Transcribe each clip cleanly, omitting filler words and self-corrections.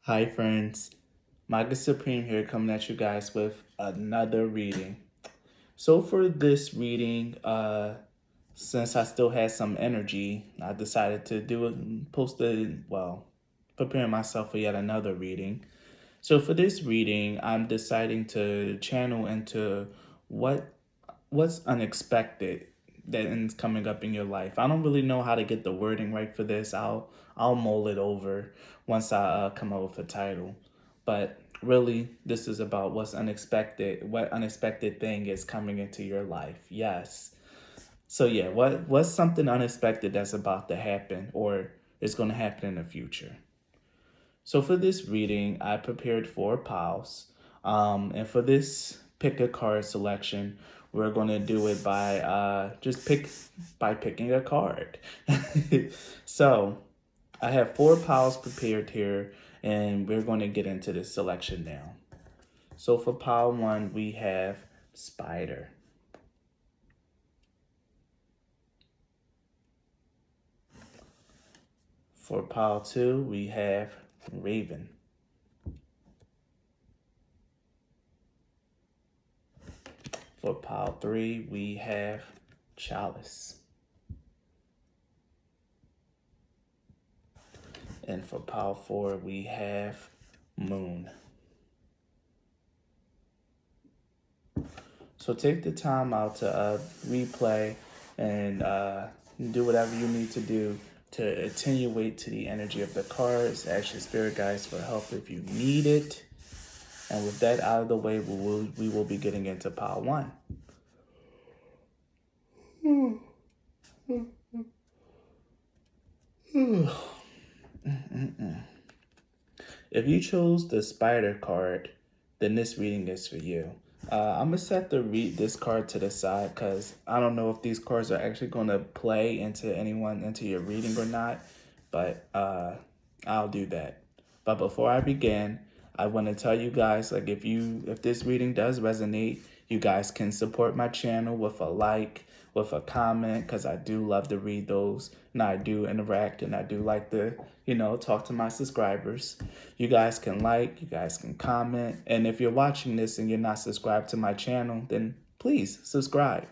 Hi friends, Magus Supreme here coming at you guys with another reading. So for this reading, since I still had some energy, I decided to do it, preparing myself for yet another reading. So for this reading, I'm deciding to channel into what what's unexpected that is coming up in your life. I don't really know how to get the wording right for this. I'll mull it over once I come up with a title. But really, this is about what's unexpected. What unexpected thing is coming into your life? Yes. So yeah, what's something unexpected that's about to happen or is going to happen in the future? So for this reading, I prepared four piles. And for this pick a card selection, we're going to do it by picking a card. So I have four piles prepared here, and we're going to get into this selection now. So for pile one, we have spider. For pile two, we have raven. For pile three, we have chalice. And for pile four, we have moon. So take the time out to replay and do whatever you need to do to attenuate to the energy of the cards. Ask your spirit guides for help if you need it. And with that out of the way, we will be getting into pile one. If you chose the spider card, then this reading is for you. I'm gonna set this card to the side because I don't know if these cards are actually gonna play into your reading or not, but I'll do that. But before I begin, I want to tell you guys, like, if this reading does resonate, you guys can support my channel with a like, with a comment, because I do love to read those, and I do interact, and I do like to, talk to my subscribers. You guys can like, you guys can comment, and if you're watching this and you're not subscribed to my channel, then please subscribe.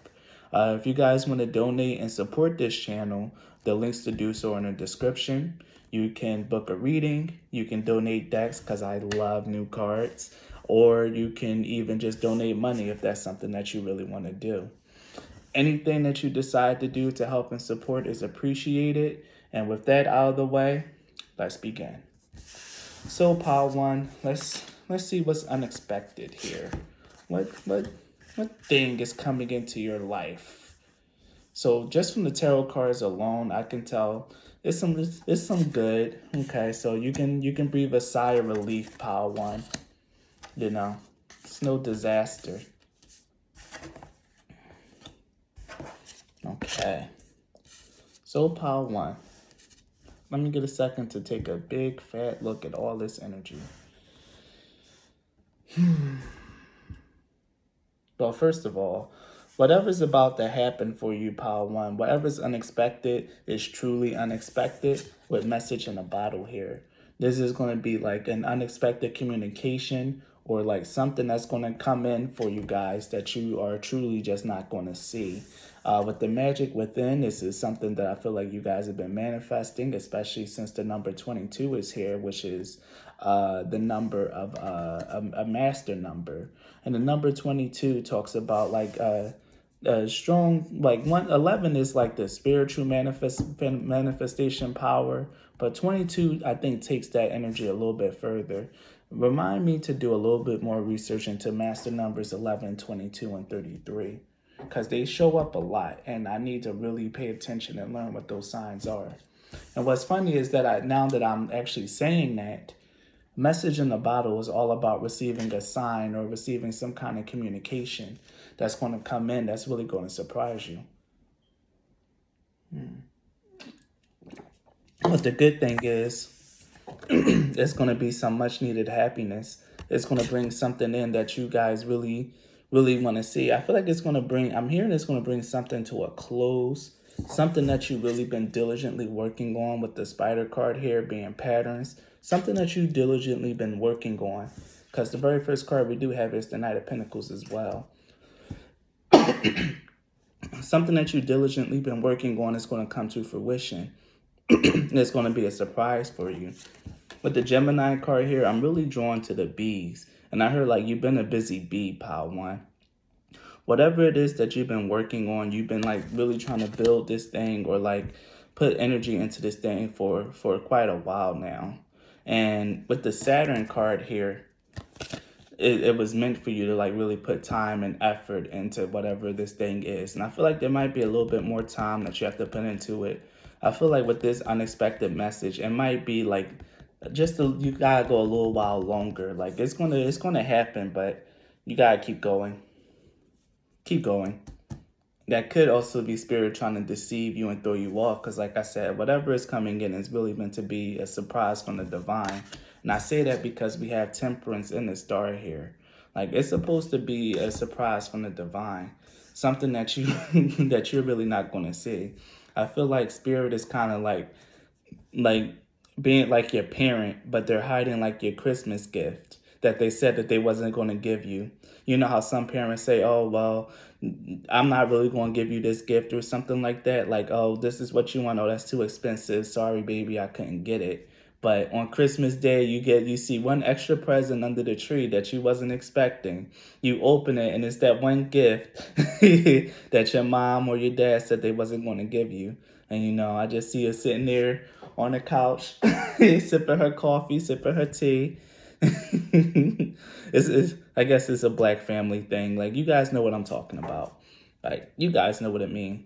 If you guys want to donate and support this channel, the links to do so are in the description. You can book a reading. You can donate decks because I love new cards. Or you can even just donate money if that's something that you really want to do. Anything that you decide to do to help and support is appreciated. And with that out of the way, let's begin. So pile one, let's see what's unexpected here. What thing is coming into your life? So just from the tarot cards alone, I can tell it's some good. Okay, so you can breathe a sigh of relief, pile one. It's no disaster. Okay. So pile one. Let me get a second to take a big fat look at all this energy. Well, first of all, whatever's about to happen for you, pile one, whatever's unexpected is truly unexpected with message in a bottle here. This is going to be like an unexpected communication or like something that's going to come in for you guys that you are truly just not going to see. With the magic within, this is something that I feel like you guys have been manifesting, especially since the number 22 is here, which is the number of a master number. And the number 22 talks about like strong, like 111 is like the spiritual manifestation power, but 22 I think takes that energy a little bit further. Remind me to do a little bit more research into master numbers 11, 22, and 33 because they show up a lot and I need to really pay attention and learn what those signs are. And what's funny is that now that I'm actually saying that, message in the bottle is all about receiving a sign or receiving some kind of communication that's going to come in that's really going to surprise you. But the good thing is, it's going to be some much needed happiness. It's going to bring something in that you guys really, really want to see. I feel like I'm hearing it's going to bring something to a close. Something that you really been diligently working on with the spider card here being patterns. Something that you diligently been working on. Because the very first card we do have is the Knight of Pentacles as well. Something that you diligently been working on is going to come to fruition. It's going to be a surprise for you. With the Gemini card here, I'm really drawn to the bees. And I heard like you've been a busy bee, pile one. Whatever it is that you've been working on, you've been like really trying to build this thing or like put energy into this thing for quite a while now. And with the Saturn card here, it was meant for you to like really put time and effort into whatever this thing is. And I feel like there might be a little bit more time that you have to put into it. I feel like with this unexpected message, it might be like you gotta go a little while longer. Like it's gonna happen, but you gotta keep going. Keep going. That could also be spirit trying to deceive you and throw you off. Because like I said, whatever is coming in is really meant to be a surprise from the divine. And I say that because we have temperance in the star here. Like it's supposed to be a surprise from the divine. Something that you that you're really not going to see. I feel like spirit is kind of like being like your parent, but they're hiding like your Christmas gift that they said that they wasn't going to give you. You know how some parents say, "Oh, well, I'm not really going to give you this gift," or something like that. Like, "Oh, this is what you want. Oh, that's too expensive. Sorry, baby, I couldn't get it." But on Christmas Day, you see one extra present under the tree that you wasn't expecting. You open it, and it's that one gift that your mom or your dad said they wasn't going to give you. And I just see her sitting there on the couch, sipping her coffee, sipping her tea. I guess it's a black family thing. Like, you guys know what I'm talking about. Like, you guys know what it means.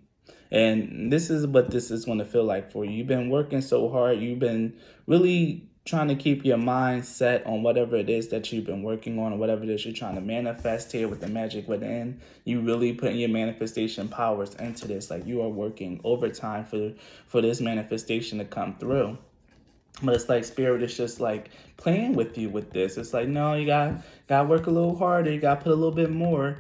And this is what this is going to feel like for you. You've been working so hard. You've been really trying to keep your mind set on whatever it is that you've been working on or whatever it is you're trying to manifest here with the magic within. You really putting your manifestation powers into this. Like, you are working overtime for this manifestation to come through. But it's like spirit is just like playing with you with this. It's like, no, you gotta work a little harder. You gotta put a little bit more.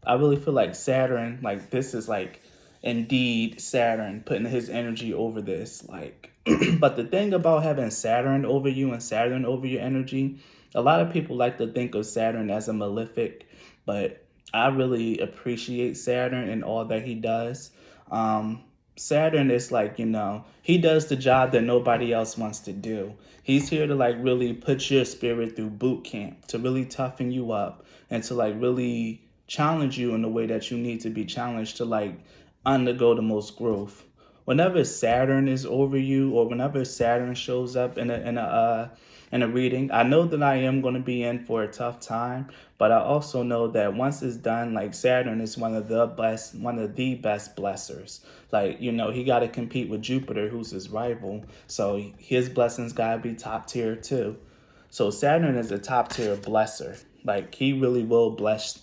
I really feel like Saturn, like this is like indeed Saturn putting his energy over this. Like, but the thing about having Saturn over you and Saturn over your energy, a lot of people like to think of Saturn as a malefic, but I really appreciate Saturn and all that he does. Saturn is like, he does the job that nobody else wants to do. He's here to like really put your spirit through boot camp, to really toughen you up and to like really challenge you in the way that you need to be challenged to like undergo the most growth. Whenever Saturn is over you or whenever Saturn shows up in a reading, I know that I am going to be in for a tough time, but I also know that once it's done, like Saturn is one of the best blessers. Like, he got to compete with Jupiter, who's his rival. So his blessings got to be top tier too. So Saturn is a top tier blesser. Like, he really will bless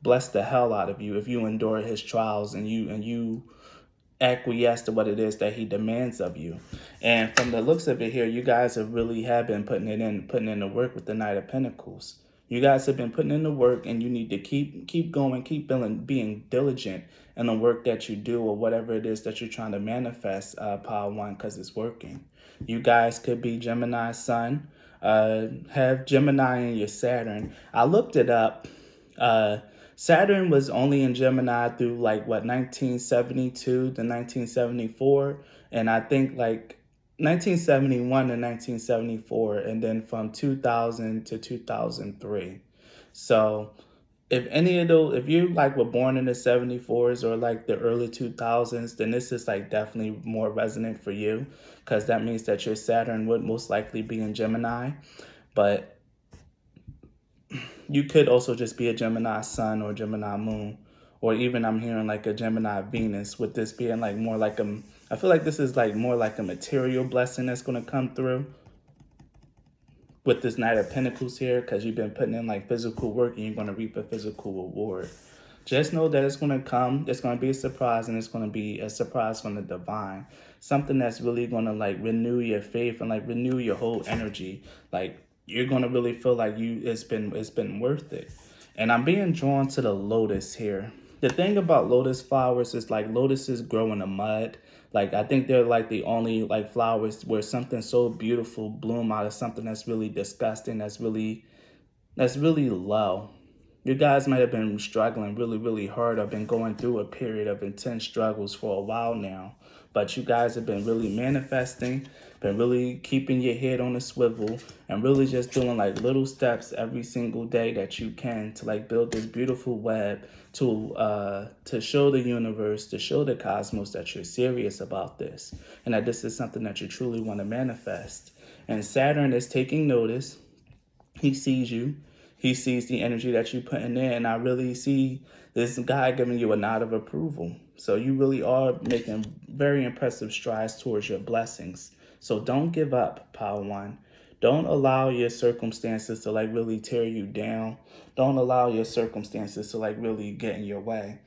the hell out of you if you endure his trials and you acquiesce to what it is that he demands of you. And from the looks of it here, you guys have been putting in the work with the Knight of Pentacles. You guys have been putting in the work, and you need to keep going, keep being diligent in the work that you do or whatever it is that you're trying to manifest, Power One, because it's working. You guys could be Gemini Sun, have Gemini in your Saturn. I looked it up. Saturn was only in Gemini through 1972 to 1974, and I think 1971 to 1974, and then from 2000 to 2003. So if you were born in the 74s or the early 2000s, then this is definitely more resonant for you, because that means that your Saturn would most likely be in Gemini. But you could also just be a Gemini Sun or Gemini Moon, or even I'm hearing a Gemini Venus, with this being more I feel like this is more like a material blessing that's going to come through with this Knight of Pentacles here, because you've been putting in physical work and you're going to reap a physical reward. Just know that it's going to come. It's going to be a surprise, and it's going to be a surprise from the divine. Something that's really going to renew your faith and renew your whole energy. You're going to really feel like it's been worth it. And I'm being drawn to the Lotus here. The thing about lotus flowers is like lotuses grow in the mud. Like I think they're like the only like flowers where something so beautiful bloom out of something that's really disgusting, that's really low. You guys might have been struggling really, really hard or been going through a period of intense struggles for a while now. But you guys have been really manifesting, been really keeping your head on a swivel, and really just doing like little steps every single day that you can to like build this beautiful web to show the universe, to show the cosmos that you're serious about this and that this is something that you truly want to manifest. And Saturn is taking notice. He sees you. He sees the energy that you put in there. And I really see this guy giving you a nod of approval. So you really are making very impressive strides towards your blessings. So don't give up, Power One. Don't allow your circumstances to like really tear you down. Don't allow your circumstances to like really get in your way.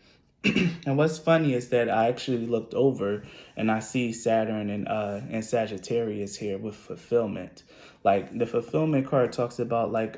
And what's funny is that I actually looked over and I see Saturn and Sagittarius here with fulfillment. Like the fulfillment card talks about like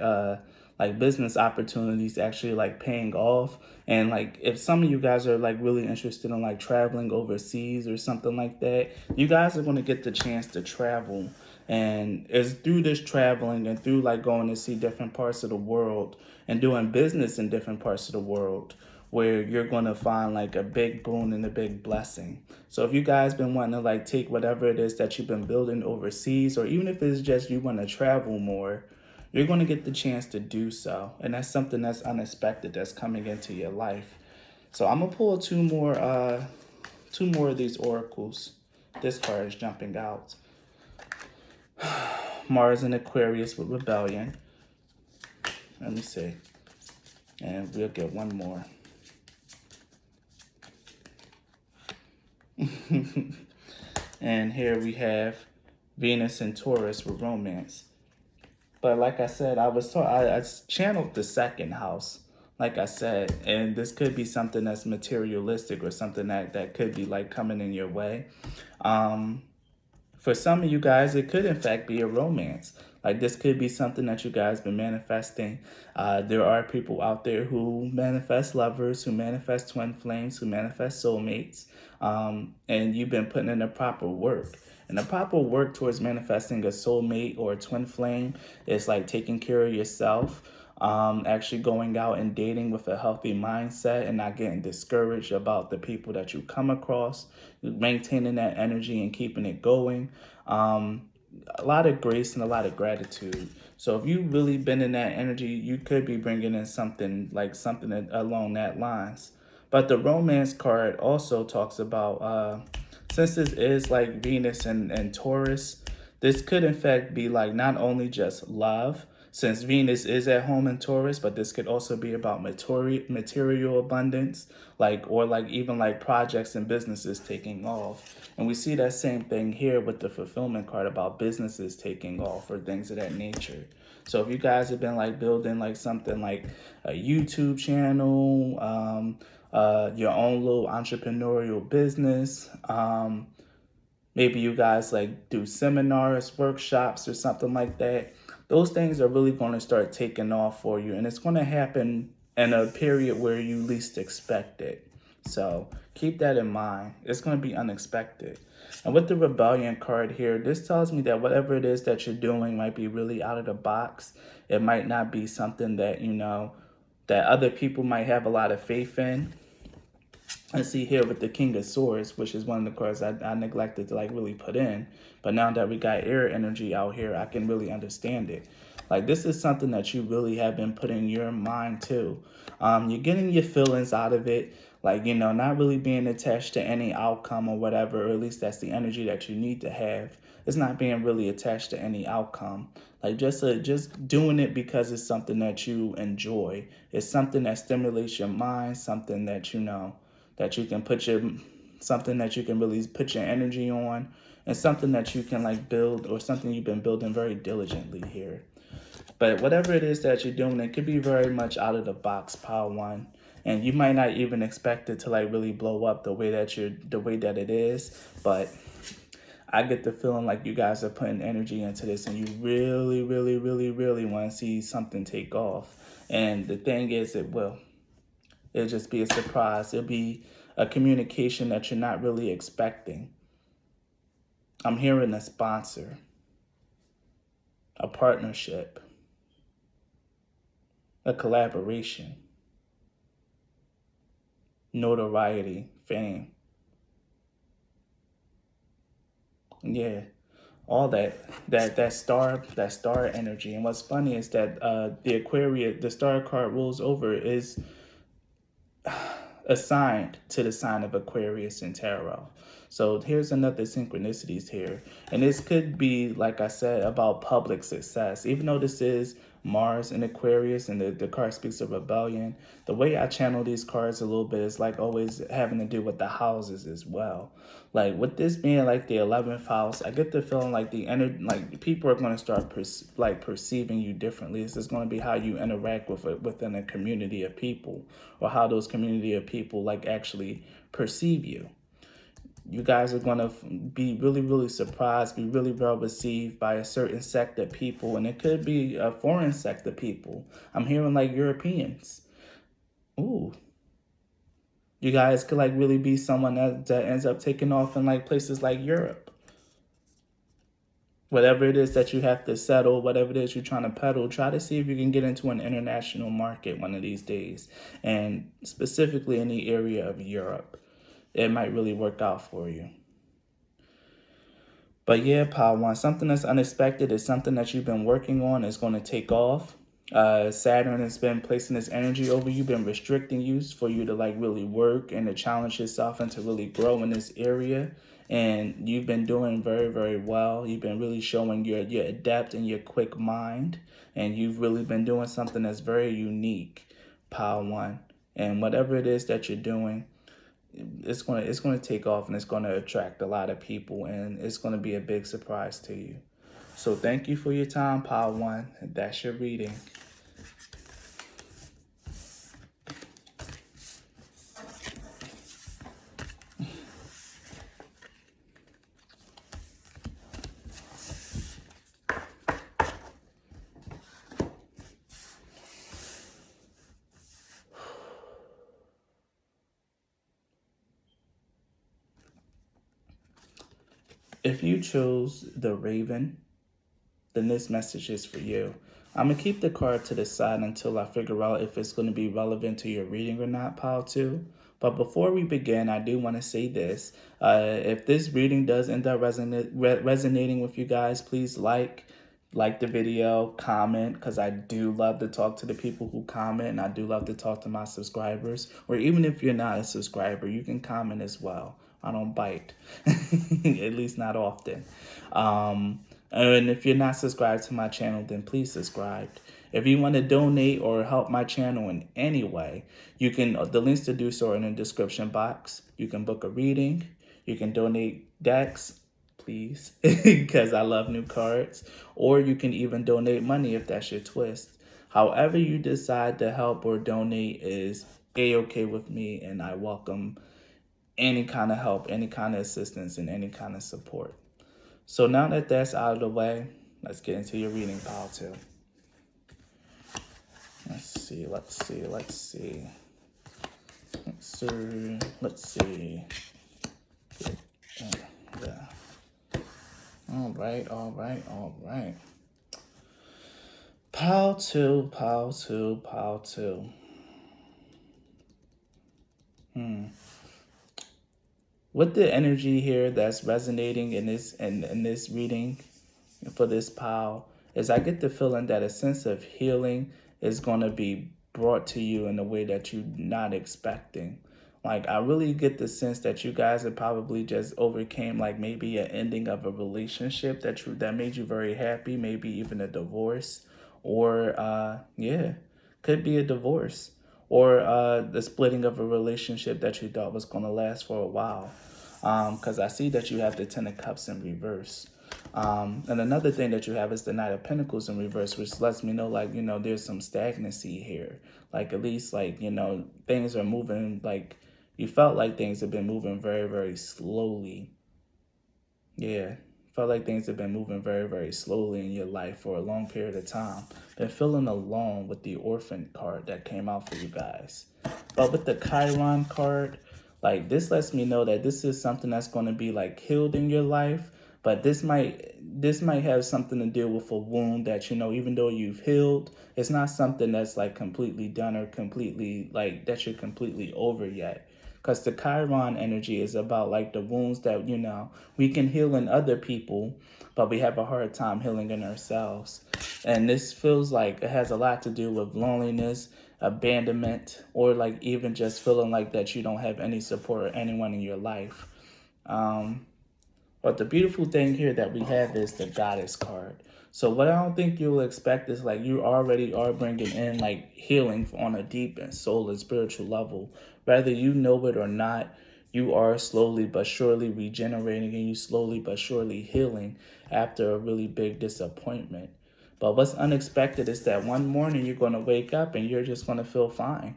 business opportunities actually like paying off. And like if some of you guys are like really interested in like traveling overseas or something like that, you guys are going to get the chance to travel. And it's through this traveling and through like going to see different parts of the world and doing business in different parts of the world where you're going to find like a big boon and a big blessing. So if you guys been wanting to like take whatever it is that you've been building overseas, or even if it's just you want to travel more, you're going to get the chance to do so. And that's something that's unexpected that's coming into your life. So I'm going to pull two more of these oracles. This card is jumping out. Mars in Aquarius with rebellion. Let me see. And we'll get one more. And here we have Venus and Taurus with romance. But like I said, I channeled the second house, like I said, and this could be something that's materialistic or something that could be like coming in your way. For some of you guys, it could in fact be a romance. Like this could be something that you guys been manifesting. There are people out there who manifest lovers, who manifest twin flames, who manifest soulmates, and you've been putting in the proper work. And the proper work towards manifesting a soulmate or a twin flame is like taking care of yourself, actually going out and dating with a healthy mindset and not getting discouraged about the people that you come across, maintaining that energy and keeping it going. A lot of grace and a lot of gratitude. So if you've really been in that energy, you could be bringing in something along that lines. But the romance card also talks about, since this is like Venus and Taurus, this could in fact be like not only just love, since Venus is at home in Taurus, but this could also be about material abundance, or even like projects and businesses taking off. And we see that same thing here with the fulfillment card about businesses taking off or things of that nature. So if you guys have been like building like something like a YouTube channel, your own little entrepreneurial business, maybe you guys like do seminars, workshops, or something like that. Those things are really going to start taking off for you. And it's going to happen in a period where you least expect it. So keep that in mind. It's going to be unexpected. And with the rebellion card here, this tells me that whatever it is that you're doing might be really out of the box. It might not be something that, that other people might have a lot of faith in. I see here with the King of Swords, which is one of the cards I neglected to like really put in. But now that we got air energy out here, I can really understand it. Like this is something that you really have been putting your mind to. You're getting your feelings out of it. Like, not really being attached to any outcome or whatever, or at least that's the energy that you need to have. It's not being really attached to any outcome. Like just doing it because it's something that you enjoy. It's something that stimulates your mind, something that that you can something that you can really put your energy on, and something that you can like build, or something you've been building very diligently here. But whatever it is that you're doing, it could be very much out of the box, Power One. And you might not even expect it to like really blow up the way that it is. But I get the feeling like you guys are putting energy into this and you really, really, really, really want to see something take off. And the thing is, it will. It'll just be a surprise. It'll be a communication that you're not really expecting. I'm hearing a sponsor, a partnership, a collaboration, notoriety, fame. Yeah, all that star energy. And what's funny is that the star card rules over is assigned to the sign of Aquarius in tarot. So here's another synchronicities here. And this could be, like I said, about public success. Even though this is Mars in Aquarius and the card speaks of rebellion, the way I channel these cards a little bit is like always having to do with the houses as well. Like with this being like the 11th house, I get the feeling like the energy, like people are going to start perceiving you differently. This is going to be how you interact within a community of people, or how those community of people like actually perceive you. You guys are going to be really, really surprised, be really well received by a certain sect of people. And it could be a foreign sect of people. I'm hearing like Europeans. Ooh. You guys could like really be someone that ends up taking off in like places like Europe. Whatever it is that you have to settle, whatever it is you're trying to peddle, try to see if you can get into an international market one of these days. And specifically in the area of Europe. It might really work out for you. But yeah, Pile One, something that's unexpected is something that you've been working on is going to take off. Saturn has been placing this energy over you, been restricting you for you to like really work and to challenge yourself and to really grow in this area. And you've been doing very, very well. You've been really showing your adept and your quick mind. And you've really been doing something that's very unique, Pile One. And whatever it is that you're doing, it's gonna take off, and it's gonna attract a lot of people, and it's gonna be a big surprise to you. So thank you for your time, Pile One. That's your reading. If you chose the Raven, then this message is for you. I'm going to keep the card to the side until I figure out if it's going to be relevant to your reading or not, Pile 2. But before we begin, I do want to say this. If this reading does end up resonating with you guys, please like the video, comment, because I do love to talk to the people who comment, and I do love to talk to my subscribers. Or even if you're not a subscriber, you can comment as well. I don't bite, at least not often. And if you're not subscribed to my channel, then please subscribe. If you want to donate or help my channel in any way, you can. The links to do so are in the description box. You can book a reading. You can donate decks, please, because I love new cards. Or you can even donate money if that's your twist. However you decide to help or donate is A-okay with me, and I welcome any kind of help, any kind of assistance, and any kind of support. So now that that's out of the way, let's get into your reading, Pile 2. Let's see. Yeah. All right. Pile 2. With the energy here that's resonating in this reading for this pile is I get the feeling that a sense of healing is going to be brought to you in a way that you're not expecting. Like, I really get the sense that you guys have probably just overcame like maybe an ending of a relationship that made you very happy, maybe even a divorce, or could be a divorce, or the splitting of a relationship that you thought was going to last for a while. Because I see that you have the Ten of Cups in reverse. And another thing that you have is the Knight of Pentacles in reverse, which lets me know, like, there's some stagnancy here. Like, at least, like, things are moving, like, you felt like things have been moving very, very slowly. Yeah, Felt like things have been moving very, very slowly in your life for a long period of time. Been feeling alone with the orphan card that came out for you guys. But with the Chiron card, like this lets me know that this is something that's going to be like healed in your life. But this might have something to do with a wound that, even though you've healed, it's not something that's like completely done or completely like that you're completely over yet. Because the Chiron energy is about like the wounds that, we can heal in other people, but we have a hard time healing in ourselves. And this feels like it has a lot to do with loneliness, abandonment, or like even just feeling like that you don't have any support or anyone in your life. Um, but the beautiful thing here that we have is the Goddess card. So what I don't think you'll expect is like you already are bringing in like healing on a deep and soul and spiritual level. Whether you know it or not, you are slowly but surely regenerating and you slowly but surely healing after a really big disappointment. But what's unexpected is that one morning you're going to wake up and you're just going to feel fine.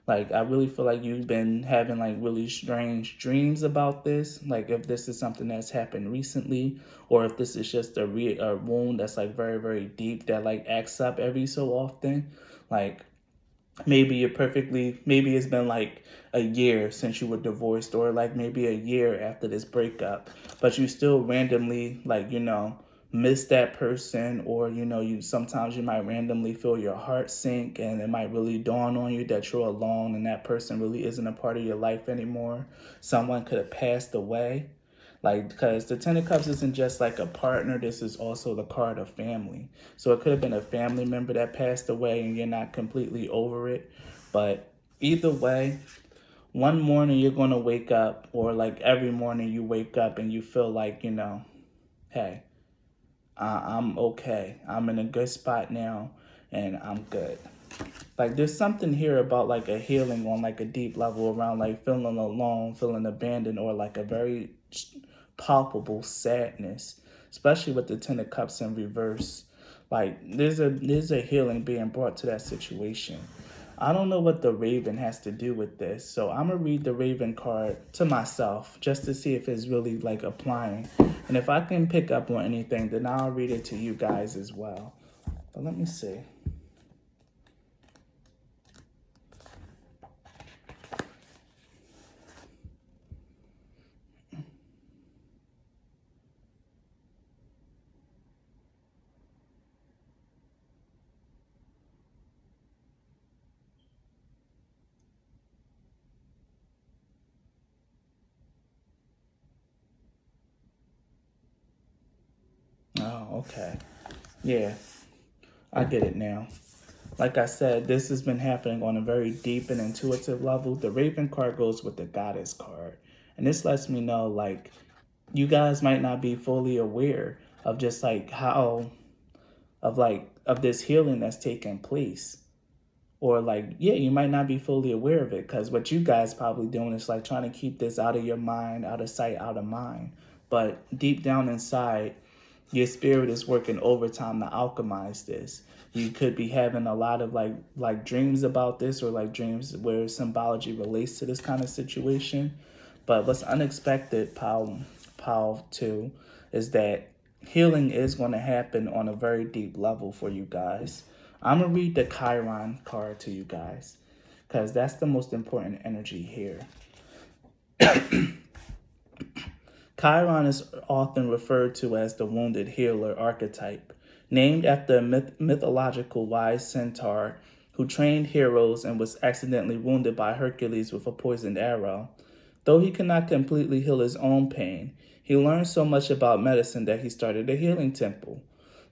Like, I really feel like you've been having like really strange dreams about this. Like, if this is something that's happened recently, or if this is just a wound that's like very, very deep that like acts up every so often. Like, maybe it's been like a year since you were divorced, or like maybe a year after this breakup, but you still randomly like, miss that person, or you sometimes you might randomly feel your heart sink, and it might really dawn on you that you're alone and that person really isn't a part of your life anymore. Someone could have passed away. Like, because the Ten of Cups isn't just like a partner, this is also the card of family. So it could have been a family member that passed away and you're not completely over it. But either way, one morning you're going to wake up, or like every morning you wake up and you feel like, hey, I'm okay. I'm in a good spot now and I'm good. Like, there's something here about like a healing on like a deep level around like feeling alone, feeling abandoned, or like a very palpable sadness, especially with the Ten of Cups in reverse. Like, there's a healing being brought to that situation. I don't know what the Raven has to do with this, so I'm gonna read the Raven card to myself just to see if it's really like applying. And if I can pick up on anything, then I'll read it to you guys as well. But let me see. Oh, okay. Yeah, I get it now. Like I said, this has been happening on a very deep and intuitive level. The Raven card goes with the Goddess card. And this lets me know, like, you guys might not be fully aware of just like of this healing that's taking place. Or like, yeah, you might not be fully aware of it, because what you guys probably doing is like trying to keep this out of your mind, out of sight, out of mind. But deep down inside, your spirit is working overtime to alchemize this. You could be having a lot of like dreams about this, or like dreams where symbology relates to this kind of situation. But what's unexpected, Pal 2, is that healing is going to happen on a very deep level for you guys. I'm going to read the Chiron card to you guys, because that's the most important energy here. Chiron is often referred to as the wounded healer archetype, named after a mythological wise centaur who trained heroes and was accidentally wounded by Hercules with a poisoned arrow. Though he could not completely heal his own pain, he learned so much about medicine that he started a healing temple.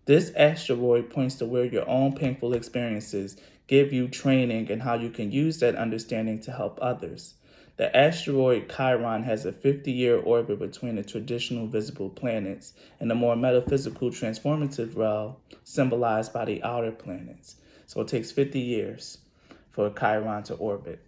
This asteroid points to where your own painful experiences give you training and how you can use that understanding to help others. The asteroid Chiron has a 50-year orbit between the traditional visible planets and the more metaphysical transformative realm symbolized by the outer planets. So it takes 50 years for Chiron to orbit.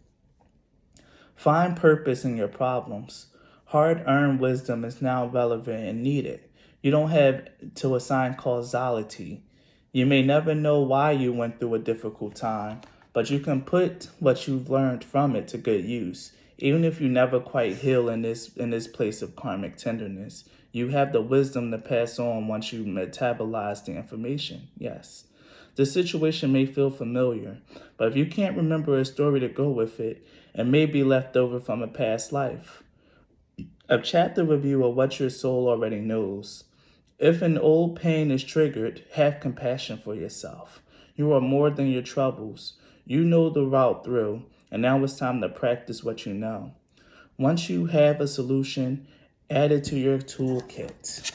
Find purpose in your problems. Hard-earned wisdom is now relevant and needed. You don't have to assign causality. You may never know why you went through a difficult time, but you can put what you've learned from it to good use. Even if you never quite heal in this place of karmic tenderness, you have the wisdom to pass on once you metabolize the information. Yes. The situation may feel familiar, but if you can't remember a story to go with it, it may be left over from a past life. A chapter review of what your soul already knows. If an old pain is triggered, have compassion for yourself. You are more than your troubles. You know the route through, and now it's time to practice what you know. Once you have a solution, add it to your toolkit.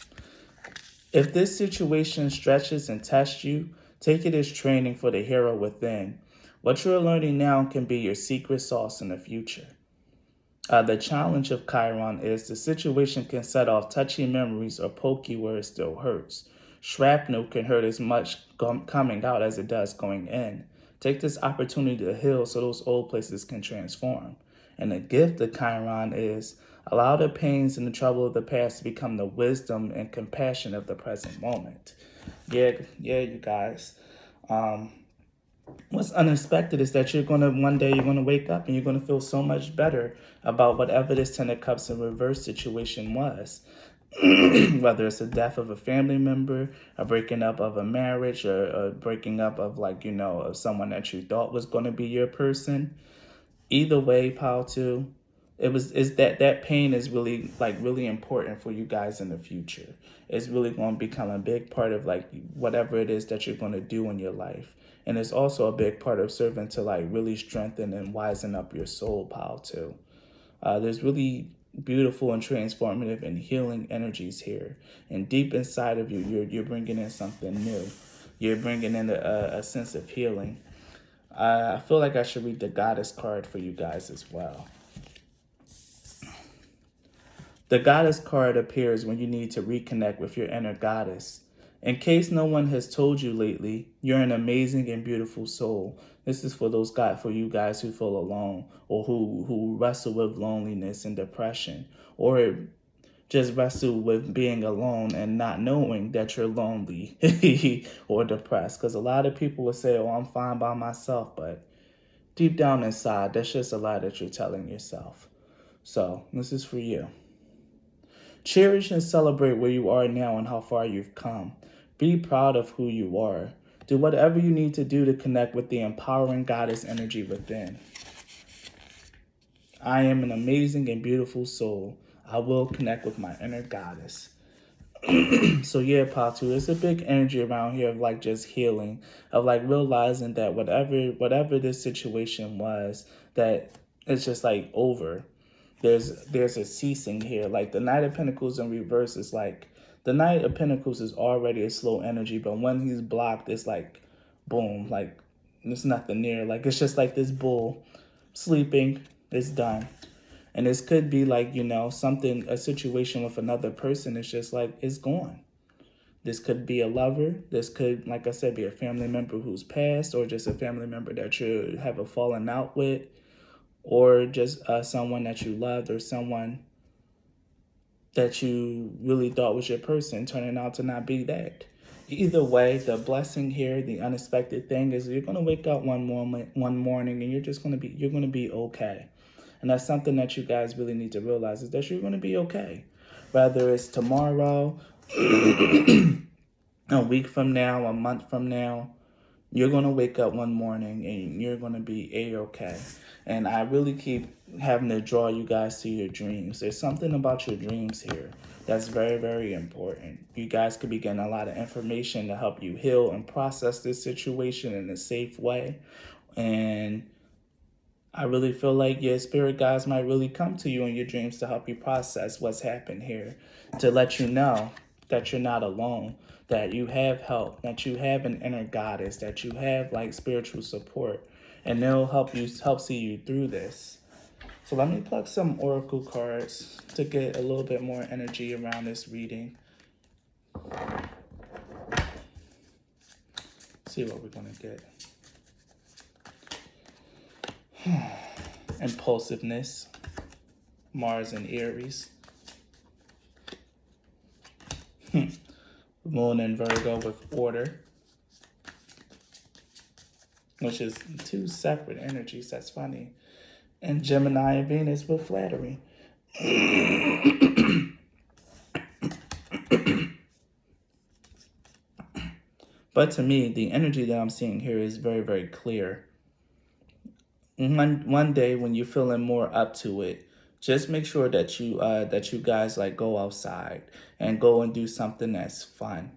If this situation stretches and tests you, take it as training for the hero within. What you're learning now can be your secret sauce in the future. The challenge of Chiron is the situation can set off touchy memories or poke you where it still hurts. Shrapnel can hurt as much coming out as it does going in. Take this opportunity to heal so those old places can transform. And the gift of Chiron is allow the pains and the trouble of the past to become the wisdom and compassion of the present moment. Yeah, you guys. What's unexpected is that one day you're gonna wake up and you're gonna feel so much better about whatever this Ten of Cups in reverse situation was. Whether it's the death of a family member, a breaking up of a marriage, or a breaking up of of someone that you thought was gonna be your person. Either way, Pal too, is that pain is really important for you guys in the future. It's really going to become a big part of whatever it is that you're going to do in your life, and it's also a big part of serving to really strengthen and wisen up your soul, Pal too. There's really beautiful and transformative and healing energies here, and deep inside of you, you're bringing in something new. You're bringing in a sense of healing. I feel like I should read the Goddess card for you guys as well. The Goddess card appears when you need to reconnect with your inner goddess. In case no one has told you lately, you're an amazing and beautiful soul. This is for you guys who feel alone, or who wrestle with loneliness and depression, or just wrestle with being alone and not knowing that you're lonely or depressed. Because a lot of people will say, oh, I'm fine by myself. But deep down inside, that's just a lie that you're telling yourself. So this is for you. Cherish and celebrate where you are now and how far you've come. Be proud of who you are. Do whatever you need to do to connect with the empowering goddess energy within. I am an amazing and beautiful soul. I will connect with my inner goddess. So yeah, Patu, it's a big energy around here of just healing, of realizing that whatever this situation was, that it's just over. There's a ceasing here. The Knight of Pentacles in reverse is the Knight of Pentacles is already a slow energy, but when he's blocked, it's boom, there's nothing near. It's just this bull sleeping, it's done. And this could be a situation with another person. It's just it's gone. This could be a lover. This could, like I said, be a family member who's passed, or just a family member that you have a falling out with, or just someone that you loved, or someone that you really thought was your person turning out to not be that. Either way, the blessing here, the unexpected thing is you're going to wake up one morning and you're going to be okay. And that's something that you guys really need to realize, is that you're going to be okay. Whether it's tomorrow, a week from now, a month from now, you're going to wake up one morning and you're going to be A-okay. And I really keep having to draw you guys to your dreams. There's something about your dreams here that's very, very important. You guys could be getting a lot of information to help you heal and process this situation in a safe way. And I really feel like your spirit guides might really come to you in your dreams to help you process what's happened here, to let you know that you're not alone, that you have help, that you have an inner goddess, that you have spiritual support, and they'll help see you through this. So let me pluck some oracle cards to get a little bit more energy around this reading. See what we're gonna get. Impulsiveness, Mars and Aries. Moon and Virgo with order, which is two separate energies. That's funny. And Gemini and Venus with flattery. But to me, the energy that I'm seeing here is very, very clear. One day when you're feeling more up to it, just make sure that you guys like go outside and go and do something that's fun.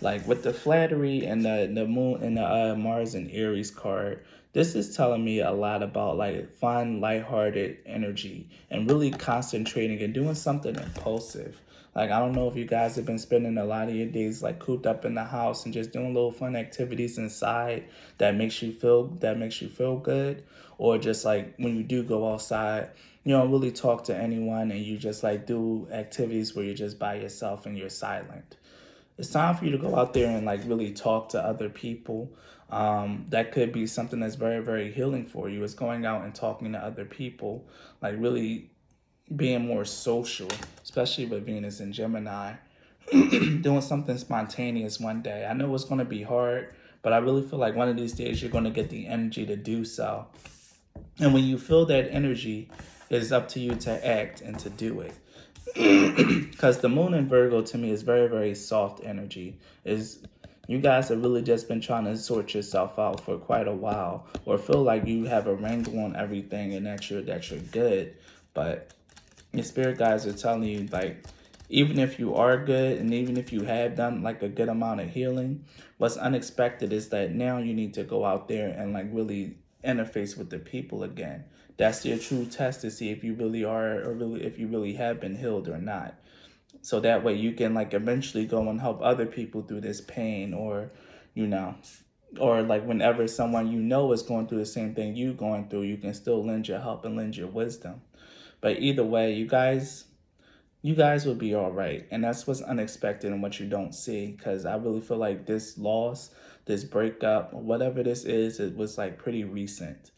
Like with the flattery and the moon and the Mars and Aries card, this is telling me a lot about like fun, lighthearted energy and really concentrating and doing something impulsive. Like I don't know if you guys have been spending a lot of your days like cooped up in the house and just doing little fun activities inside that makes you feel good, or just like when you do go outside, you don't really talk to anyone and you just like do activities where you're just by yourself and you're silent. It's time for you to go out there and like really talk to other people. That could be something that's very, very healing for you. Is going out and talking to other people, like really being more social, especially with Venus and Gemini. Doing something spontaneous one day. I know it's going to be hard, but I really feel like one of these days you're going to get the energy to do so. And when you feel that energy, it's up to you to act and to do it. Because the moon in Virgo to me is very, very soft energy. Is you guys have really just been trying to sort yourself out for quite a while, or feel like you have a wrangle on everything and that you're good. But your spirit guides are telling you like, even if you are good and even if you have done like a good amount of healing, what's unexpected is that now you need to go out there and like really interface with the people again. That's your true test to see if you really are, or really if you really have been healed or not. So that way you can like eventually go and help other people through this pain, or you know, or like whenever someone you know is going through the same thing you going through, you can still lend your help and lend your wisdom. But either way, you guys will be all right. And that's what's unexpected and what you don't see. Because I really feel like this loss, this breakup, whatever this is, it was like pretty recent.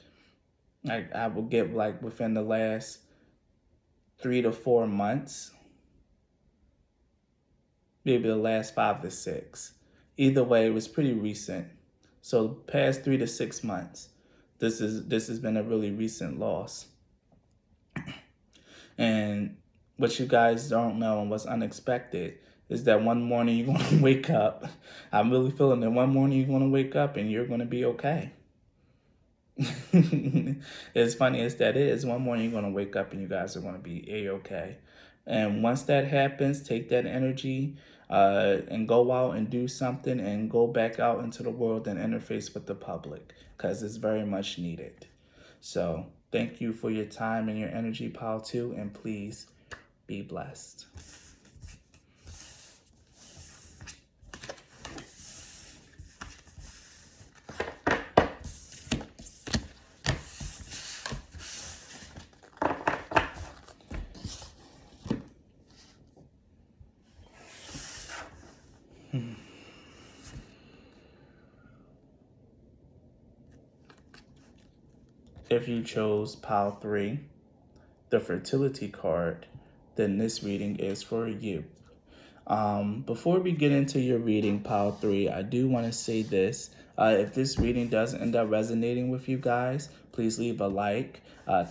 Like I will get like within the last 3 to 4 months, maybe the last 5 to 6. Either way, it was pretty recent. So past 3 to 6 months, this has been a really recent loss. And what you guys don't know and what's unexpected is that one morning you're going to wake up. I'm really feeling that one morning you're going to wake up and you're going to be okay. As funny as that is, one morning you're going to wake up and you guys are going to be A-okay. And once that happens, take that energy and go out and do something and go back out into the world and interface with the public, because it's very much needed. So thank you for your time and your energy, Pal 2, and please be blessed. If you chose Pile 3, the fertility card, then this reading is for you. Before we get into your reading, Pile 3, I do want to say this. If this reading does end up resonating with you guys, please leave a like,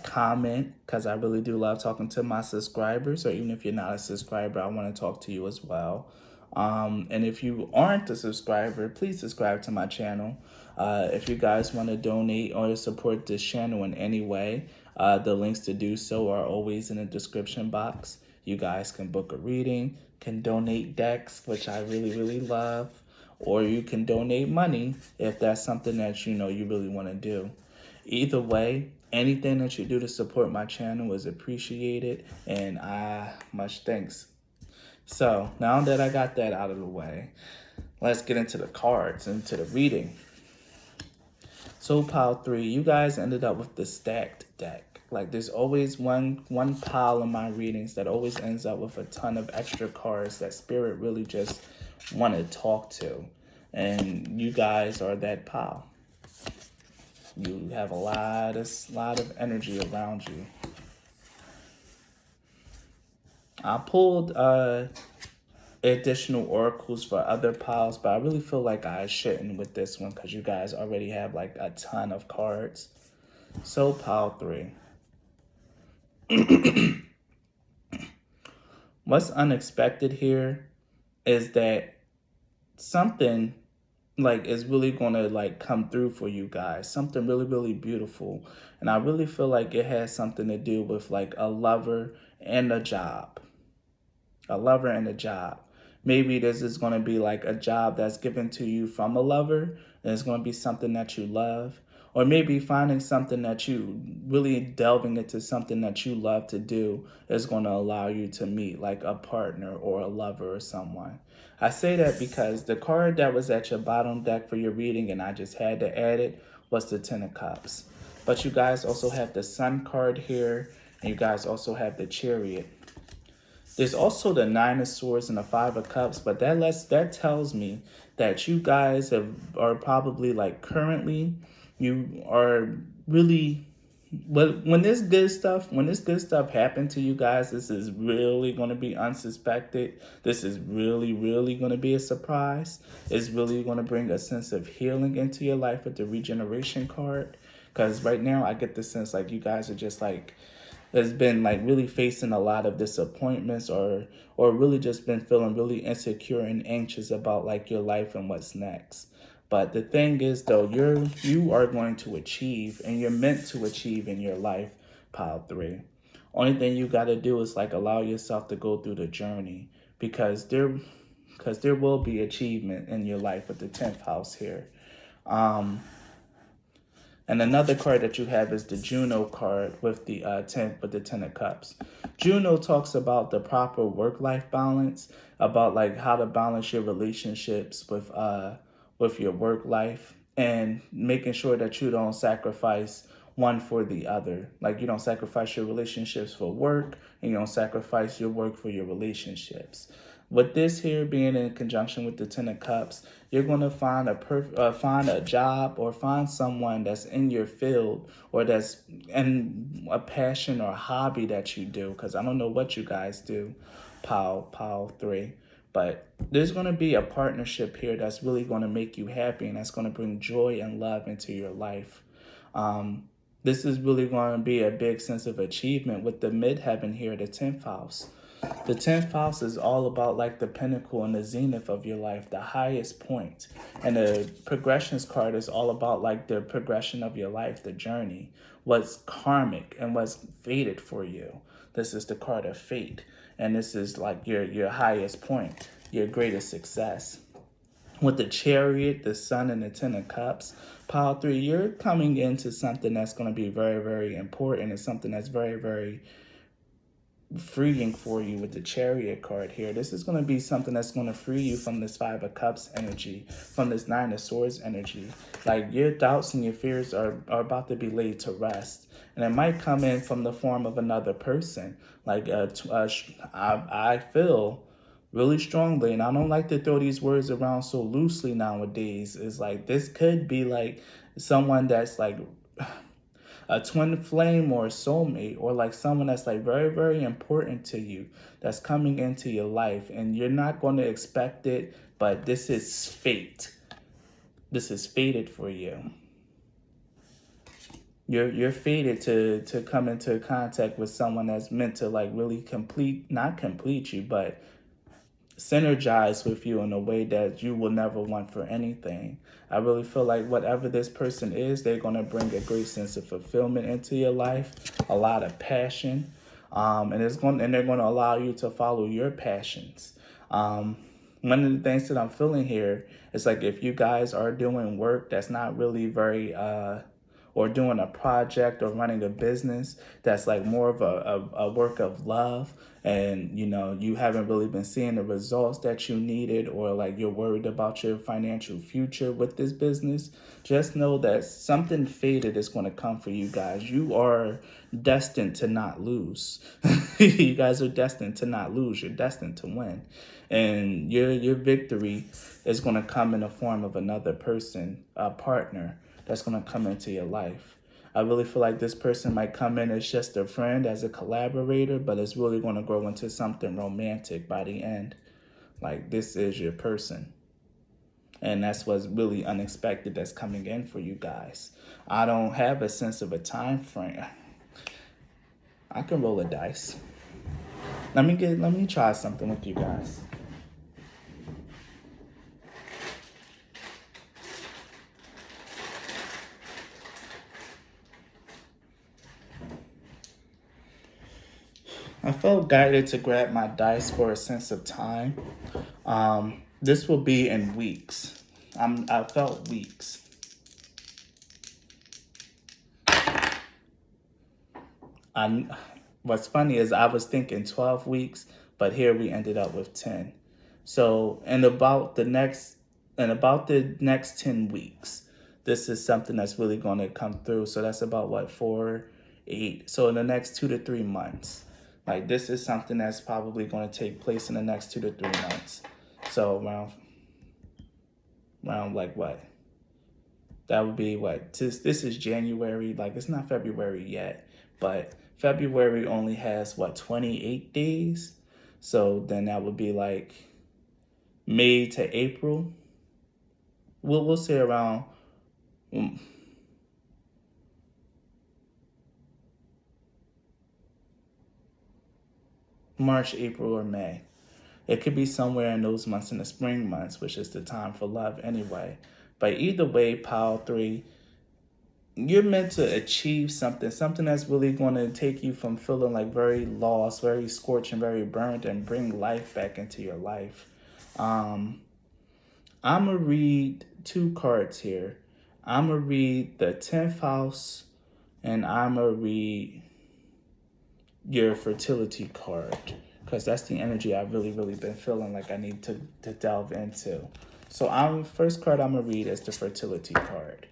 comment, because I really do love talking to my subscribers, or even if you're not a subscriber, I want to talk to you as well. And if you aren't a subscriber, please subscribe to my channel. If you guys want to donate or support this channel in any way, the links to do so are always in the description box. You guys can book a reading, can donate decks, which I really, really love, or you can donate money if that's something that you know you really want to do. Either way, anything that you do to support my channel is appreciated, and much thanks. So now that I got that out of the way, let's get into the cards, into the reading. So pile 3, you guys ended up with the stacked deck. Like there's always one pile in my readings that always ends up with a ton of extra cards that spirit really just want to talk to. And you guys are that pile. You have a lot of energy around you. I pulled additional oracles for other piles, but I really feel like I shouldn't with this one because you guys already have like a ton of cards. So pile 3. What's unexpected here is that something like is really gonna like come through for you guys. Something really, really beautiful. And I really feel like it has something to do with like a lover and a job. A lover and a job. Maybe this is going to be like a job that's given to you from a lover, and it's going to be something that you love. Or maybe finding something that you really delving into something that you love to do is going to allow you to meet like a partner or a lover or someone. I say that because the card that was at your bottom deck for your reading, and I just had to add it, was the Ten of Cups. But you guys also have the Sun card here, and you guys also have the Chariot. There's also the Nine of Swords and the Five of Cups, but that tells me that you guys are probably like currently you are really when this good stuff happened to you guys, this is really going to be unsuspected. This is really going to be a surprise. It's really going to bring a sense of healing into your life with the regeneration card. Because right now I get the sense like you guys are just like has been like really facing a lot of disappointments or really just been feeling really insecure and anxious about like your life and what's next. But the thing is though, you are going to achieve and you're meant to achieve in your life, pile three. Only thing you gotta do is like allow yourself to go through the journey because there will be achievement in your life with the 10th house here. Um, and another card that you have is the Juno card with the Ten of Cups. Juno talks about the proper work-life balance, about like how to balance your relationships with your work life and making sure that you don't sacrifice one for the other. Like you don't sacrifice your relationships for work and you don't sacrifice your work for your relationships. With this here being in conjunction with the Ten of Cups, you're going to find find a job or find someone that's in your field or that's in a passion or hobby that you do. Because I don't know what you guys do, pile three. But there's going to be a partnership here that's really going to make you happy and that's going to bring joy and love into your life. This is really going to be a big sense of achievement with the midheaven here, the 10th house. The 10th house is all about like the pinnacle and the zenith of your life, the highest point. And the progressions card is all about like the progression of your life, the journey, what's karmic and what's fated for you. This is the card of fate. And this is like your highest point, your greatest success. With the Chariot, the Sun, and the Ten of Cups, pile three, you're coming into something that's going to be very, very important and something that's very, very freeing for you with the Chariot card here. This is going to be something that's going to free you from this Five of Cups energy, from this Nine of Swords energy. Like your doubts and your fears are about to be laid to rest. And it might come in from the form of another person. Like I feel really strongly, and I don't like to throw these words around so loosely nowadays, is like this could be like someone that's like a twin flame or a soulmate or like someone that's like very, very important to you that's coming into your life and you're not going to expect it, but this is fate. This is fated for you. You're fated to come into contact with someone that's meant to like really not complete you, but synergize with you in a way that you will never want for anything. I really feel like whatever this person is, they're going to bring a great sense of fulfillment into your life, a lot of passion, and they're going to allow you to follow your passions. One of the things that I'm feeling here is like if you guys are doing work that's not really very or doing a project or running a business that's like more of a work of love and you haven't really been seeing the results that you needed or like you're worried about your financial future with this business, just know that something fated is going to come for you guys. You are destined to not lose. You guys are destined to not lose. You're destined to win. And your victory is going to come in the form of another person, a partner that's going to come into your life. I really feel like this person might come in as just a friend, as a collaborator, but it's really going to grow into something romantic by the end. Like this is your person. And that's what's really unexpected that's coming in for you guys. I don't have a sense of a time frame. I can roll a dice. Let me try something with you guys. I felt guided to grab my dice for a sense of time. This will be in weeks. I felt weeks. I What's funny is I was thinking 12 weeks, but here we ended up with 10. So in about the next 10 weeks, this is something that's really going to come through. So that's about what, 4, 8. So in the next 2 to 3 months, like this is something that's probably going to take place in the next 2 to 3 months. So around like what? That would be what? This is January. Like it's not February yet, but February only has what, 28 days. So then that would be like May to April. We'll say around March, April, or May. It could be somewhere in those months, in the spring months, which is the time for love anyway. But either way, Pile 3, you're meant to achieve something that's really going to take you from feeling like very lost, very scorched, and very burned, and bring life back into your life. I'm going to read 2 cards here. I'm going to read the 10th house, and I'm going to read your fertility card, because that's the energy I've really been feeling like I need to delve into. So first card I'm going to read is the fertility card.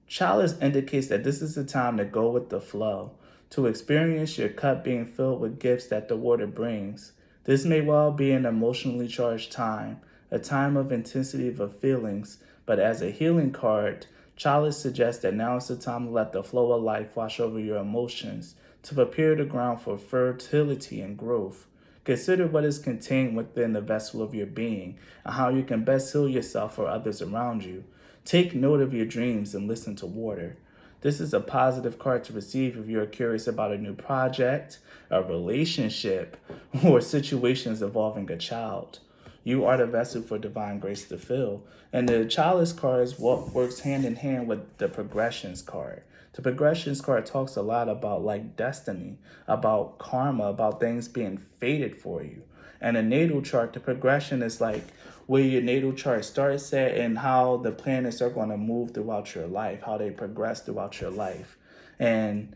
Chalice indicates that this is the time to go with the flow, to experience your cup being filled with gifts that the water brings. This may well be an emotionally charged time, a time of intensity of feelings, but as a healing card, Chalice suggests that now is the time to let the flow of life wash over your emotions, to prepare the ground for fertility and growth. Consider what is contained within the vessel of your being and how you can best heal yourself or others around you. Take note of your dreams and listen to water. This is a positive card to receive if you're curious about a new project, a relationship, or situations involving a child. You are the vessel for divine grace to fill. And the Chalice card is what works hand in hand with the progressions card. The progressions card talks a lot about like destiny, about karma, about things being fated for you. And a natal chart, the progression is like where your natal chart starts at and how the planets are going to move throughout your life, how they progress throughout your life. And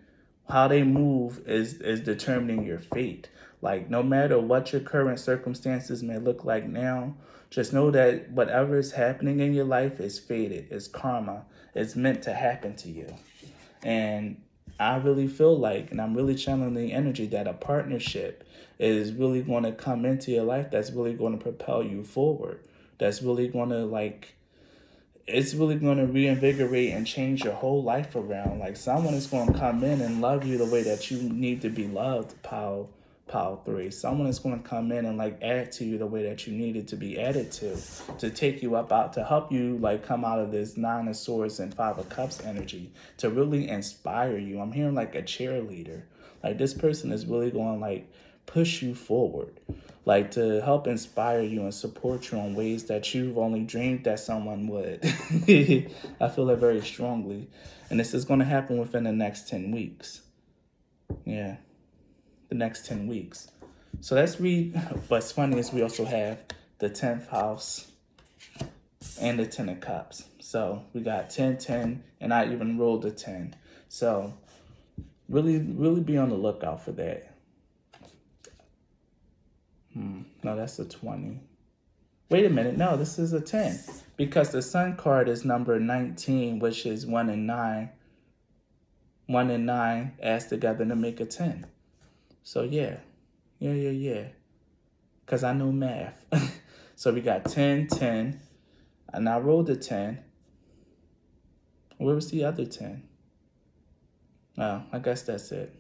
how they move is determining your fate. Like no matter what your current circumstances may look like now, just know that whatever is happening in your life is fated, is karma, it's meant to happen to you. And I really feel like, and I'm really channeling the energy that a partnership is really going to come into your life that's really going to propel you forward. That's really going to it's really going to reinvigorate and change your whole life around. Like someone is going to come in and love you the way that you need to be loved, Pile 3. Someone is going to come in and like add to you the way that you needed to be added to take you up out, to help you like come out of this 9 of Swords and 5 of Cups energy, to really inspire you. I'm hearing like a cheerleader. Like this person is really going to like push you forward, like to help inspire you and support you in ways that you've only dreamed that someone would. I feel that very strongly. And this is going to happen within the next 10 weeks. Yeah, the next 10 weeks. So let's read. What's funny is we also have the 10th house and the 10 of Cups. So we got 10, 10, and I even rolled a 10. So really be on the lookout for that. No, that's a 20. Wait a minute. No, this is a 10. Because the Sun card is number 19, which is 1 and 9. 1 and 9 adds together to make a 10. So yeah. Because I know math. So we got 10, 10. And I rolled a 10. Where was the other 10? Oh, I guess that's it.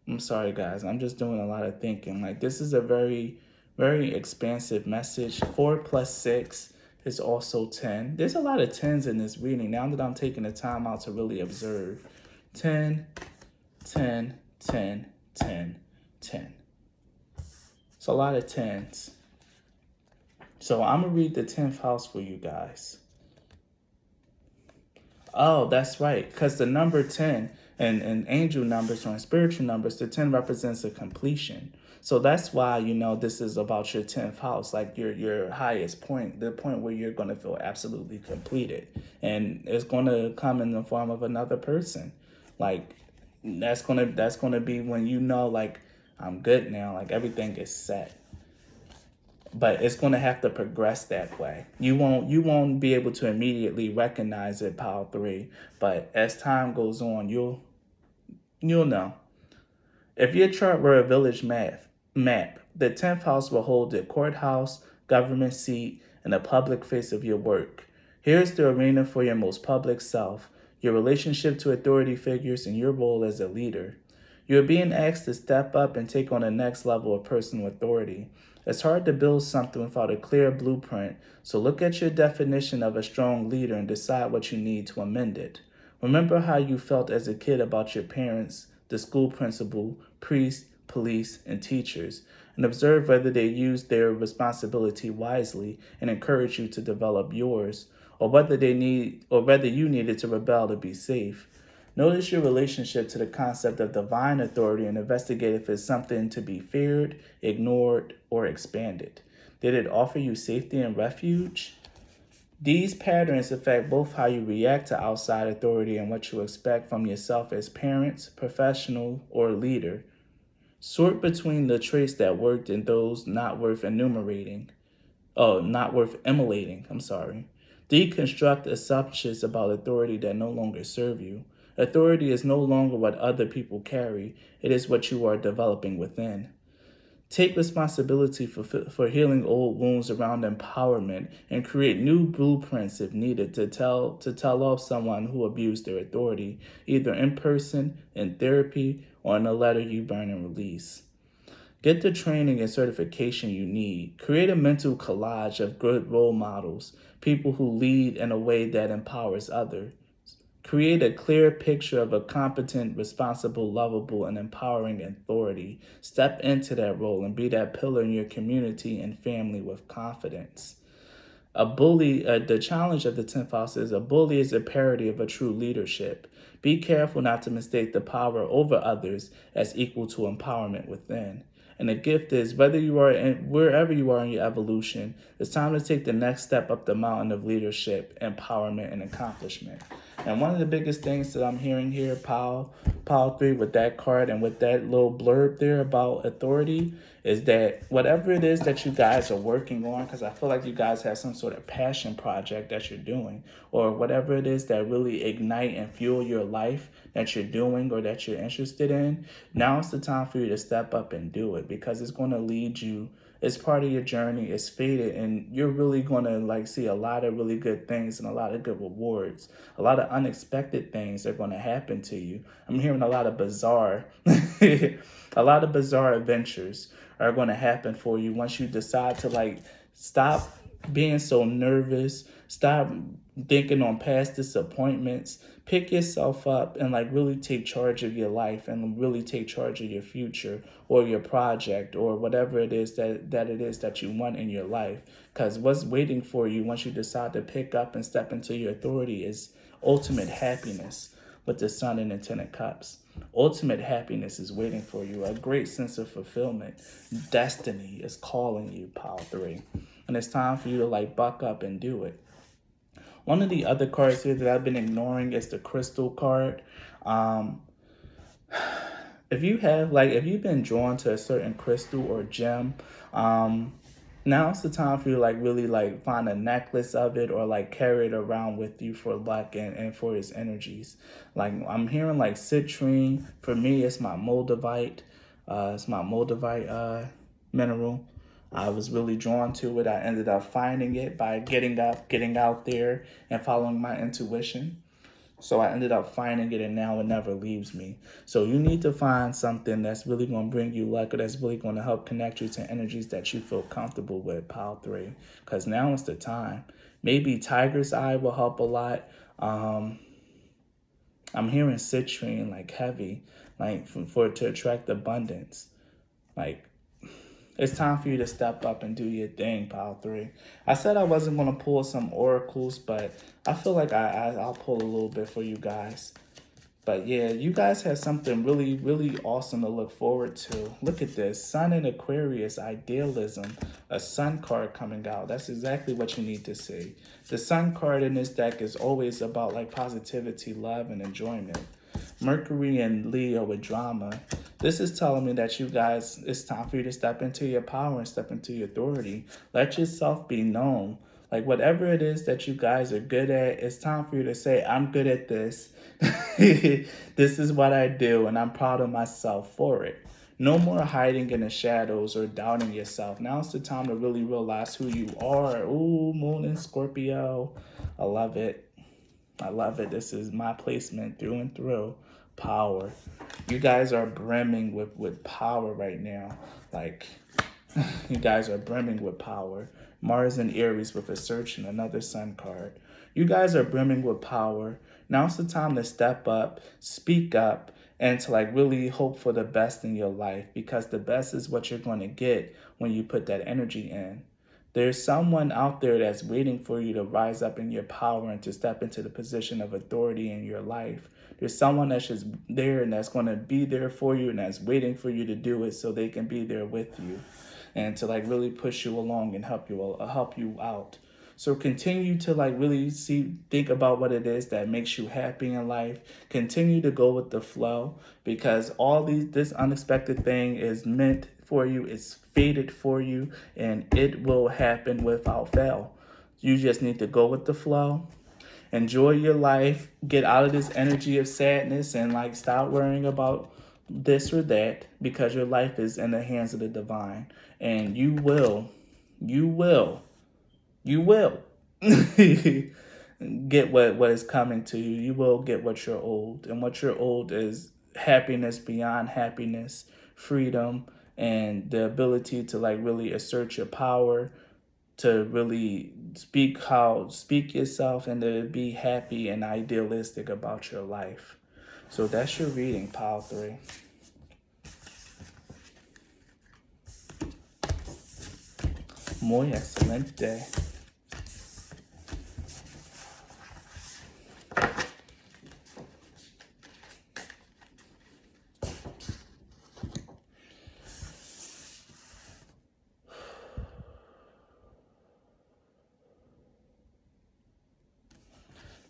I'm sorry, guys. I'm just doing a lot of thinking. Like, this is a very, very expansive message. 4 plus 6 is also 10. There's a lot of 10s in this reading now that I'm taking the time out to really observe. 10, 10, 10, 10, 10. It's a lot of 10s. So I'm going to read the 10th house for you guys. Oh, that's right. Because the number 10 and angel numbers or in spiritual numbers, the 10 represents a completion. So that's why, this is about your 10th house, like your highest point, the point where you're going to feel absolutely completed. And it's going to come in the form of another person. Like that's gonna be when like I'm good now, like everything is set. But it's going to have to progress that way. You won't be able to immediately recognize it, Pile 3, but as time goes on, you'll know. If your chart were a village map, the 10th house will hold the courthouse, government seat, and the public face of your work. Here's the arena for your most public self, your relationship to authority figures, and your role as a leader. You're being asked to step up and take on the next level of personal authority. It's hard to build something without a clear blueprint, so look at your definition of a strong leader and decide what you need to amend it. Remember how you felt as a kid about your parents, the school principal, priests, police, and teachers, and observe whether they used their responsibility wisely and encourage you to develop yours, or whether you needed to rebel to be safe. Notice your relationship to the concept of divine authority and investigate if it's something to be feared, ignored, or expanded. Did it offer you safety and refuge? These patterns affect both how you react to outside authority and what you expect from yourself as parents, professional, or leader. Sort between the traits that worked and those not worth emulating. Deconstruct assumptions about authority that no longer serve you. Authority is no longer what other people carry, it is what you are developing within. Take responsibility for healing old wounds around empowerment and create new blueprints if needed to tell off someone who abused their authority, either in person, in therapy, or in a letter you burn and release. Get the training and certification you need. Create a mental collage of good role models, people who lead in a way that empowers others. Create a clear picture of a competent, responsible, lovable, and empowering authority. Step into that role and be that pillar in your community and family with confidence. The challenge of the 10th house is a bully is a parody of a true leadership. Be careful not to mistake the power over others as equal to empowerment within. And the gift is, wherever you are in your evolution, it's time to take the next step up the mountain of leadership, empowerment, and accomplishment. And one of the biggest things that I'm hearing here, Pile 3, with that card and with that little blurb there about authority, is that whatever it is that you guys are working on, because I feel like you guys have some sort of passion project that you're doing, or whatever it is that really ignite and fuel your life that you're doing or that you're interested in, now it's the time for you to step up and do it, because it's going to lead you. It's part of your journey. It's fated, and you're really going to see a lot of really good things and a lot of good rewards. A lot of unexpected things are going to happen to you. I'm hearing a lot of bizarre, a lot of bizarre adventures are going to happen for you once you decide to stop being so nervous, stop thinking on past disappointments, pick yourself up and really take charge of your life and really take charge of your future or your project or whatever it is that you want in your life. Because what's waiting for you once you decide to pick up and step into your authority is ultimate happiness with the Sun and the Ten of Cups. Ultimate happiness is waiting for you, a great sense of fulfillment. Destiny is calling you, Pile 3. And it's time for you to buck up and do it. One of the other cards here that I've been ignoring is the crystal card. If you've been drawn to a certain crystal or gem, now's the time for you to really find a necklace of it or carry it around with you for luck and for its energies. I'm hearing citrine. For me, it's my moldavite. Mineral. I was really drawn to it. I ended up finding it by getting out there and following my intuition. So I ended up finding it, and now it never leaves me. So you need to find something that's really going to bring you luck, or that's really going to help connect you to energies that you feel comfortable with, pile 3. Because now is the time. Maybe Tiger's Eye will help a lot. Um, I'm hearing citrine like heavy, like for it to attract abundance. Like, it's time for you to step up and do your thing, pile 3. I said I wasn't going to pull some oracles, but I feel like I'll pull a little bit for you guys. But yeah, you guys have something really, really awesome to look forward to. Look at this. Sun in Aquarius, idealism, a sun card coming out. That's exactly what you need to see. The sun card in this deck is always about like positivity, love, and enjoyment. Mercury and Leo with drama. This is telling me that you guys, it's time for you to step into your power and step into your authority. Let yourself be known. Like whatever it is that you guys are good at, it's time for you to say, I'm good at this. This is what I do, and I'm proud of myself for it. No more hiding in the shadows or doubting yourself. Now's the time to really realize who you are. Ooh, Moon and Scorpio. I love it. I love it. This is my placement through and through. Power. You guys are brimming with power right now. Like, you guys are brimming with power. Mars and Aries with a search and another sun card. You guys are brimming with power. Now's the time to step up, speak up, and to like really hope for the best in your life, because the best is what you're going to get when you put that energy in. There's someone out there that's waiting for you to rise up in your power and to step into the position of authority in your life. There's someone that's just there and that's going to be there for you and that's waiting for you to do it so they can be there with you and to like really push you along and help you out. So continue to like really think about what it is that makes you happy in life. Continue to go with the flow, because this unexpected thing is meant for you. It's fated for you, and it will happen without fail. You just need to go with the flow. Enjoy your life. Get out of this energy of sadness and like stop worrying about this or that, because your life is in the hands of the divine, and you will you will get what is coming to you. You will get what you're owed. And what you're owed is happiness beyond happiness, freedom, and the ability to like really assert your power, to really speak yourself, and to be happy and idealistic about your life. So that's your reading, pile 3. Muy excelente.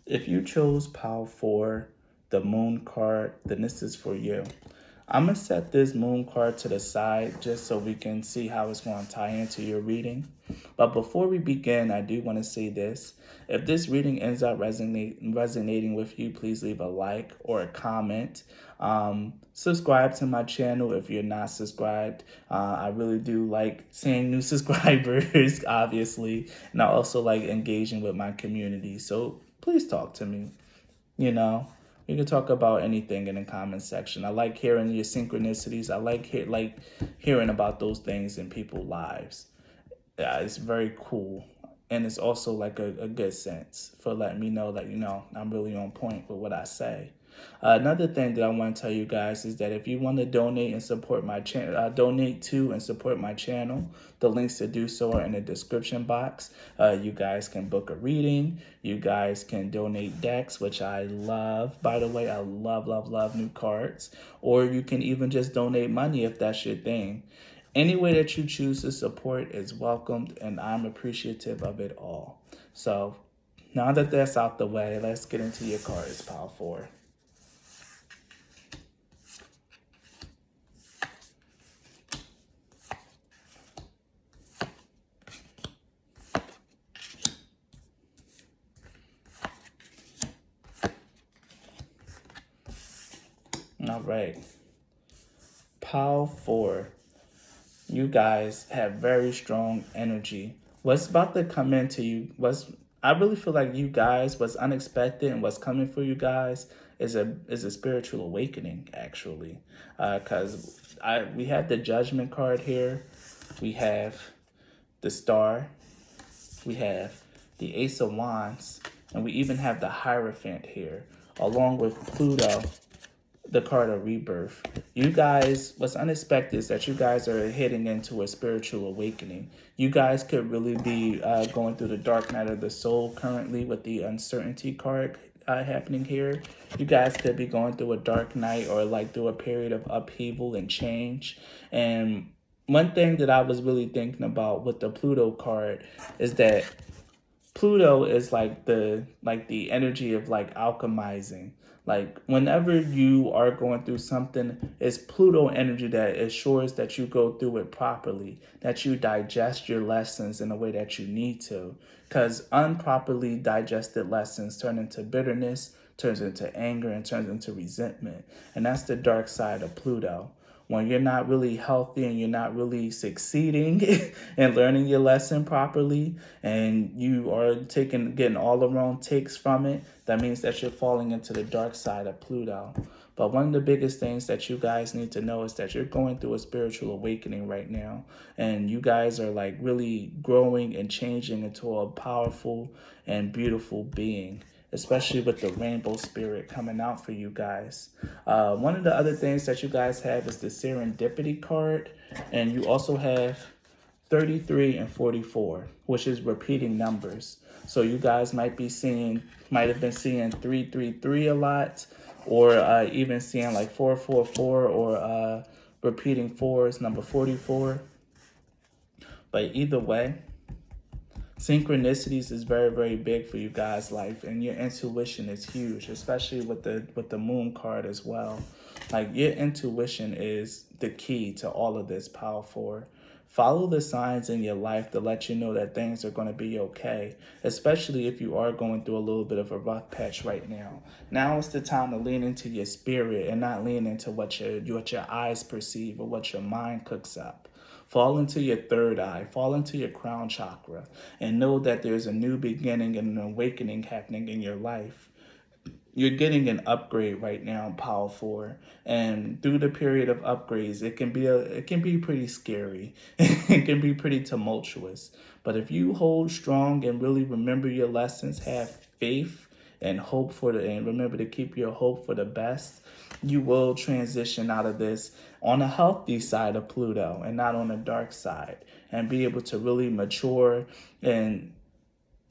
If you chose pile 4, the moon card, then this is for you. I'm going to set this moon card to the side just so we can see how it's going to tie into your reading. But before we begin, I do want to say this. If this reading ends up resonating with you, please leave a like or a comment. Subscribe to my channel if you're not subscribed. I really do like seeing new subscribers, obviously. And I also like engaging with my community. So please talk to me, you know. You can talk about anything in the comment section. I like hearing your synchronicities. I like hearing about those things in people's lives. Yeah, it's very cool. And it's also like a good sense for letting me know that, I'm really on point with what I say. Another thing that I want to tell you guys is that if you want to donate and support my channel, donate to and support my channel, the links to do so are in the description box. You guys can book a reading. You guys can donate decks, which I love. By the way, I love, love, love new cards. Or you can even just donate money if that's your thing. Any way that you choose to support is welcomed, and I'm appreciative of it all. So now that that's out the way, let's get into your cards, pile 4. All right. Pile 4. You guys have very strong energy. What's about to come into you, I really feel like you guys, what's unexpected and what's coming for you guys is a spiritual awakening, actually. Because we have the Judgment card here, we have the Star, we have the Ace of Wands, and we even have the Hierophant here, along with Pluto, the card of rebirth. You guys, what's unexpected is that you guys are heading into a spiritual awakening. You guys could really be going through the dark night of the soul currently with the uncertainty card happening here. You guys could be going through a dark night or like through a period of upheaval and change. And one thing that I was really thinking about with the Pluto card is that Pluto is like the energy of like alchemizing. Like whenever you are going through something, it's Pluto energy that ensures that you go through it properly, that you digest your lessons in a way that you need to. Because unproperly digested lessons turn into bitterness, turns into anger, and turns into resentment. And that's the dark side of Pluto. When you're not really healthy and you're not really succeeding and learning your lesson properly, and you are getting all the wrong takes from it, that means that you're falling into the dark side of Pluto. But one of the biggest things that you guys need to know is that you're going through a spiritual awakening right now. And you guys are like really growing and changing into a powerful and beautiful being, especially with the rainbow spirit coming out for you guys. One of the other things that you guys have is the serendipity card, and you also have 33 and 44, which is repeating numbers. So you guys might have been seeing 333 a lot, or even seeing like 444, or repeating fours, number 44. But either way, synchronicities is very, very big for you guys' life, and your intuition is huge, especially with the moon card as well. Like your intuition is the key to all of this power for. Follow the signs in your life to let you know that things are going to be okay, especially if you are going through a little bit of a rough patch right now. Now is the time to lean into your spirit and not lean into what your eyes perceive or what your mind cooks up. Fall into your third eye, fall into your crown chakra, and know that there's a new beginning and an awakening happening in your life. You're getting an upgrade right now in Power 4. And through the period of upgrades, it can be pretty scary. It can be pretty tumultuous. But if you hold strong and really remember your lessons, have faith and and remember to keep your hope for the best, you will transition out of this on a healthy side of Pluto and not on the dark side, and be able to really mature. And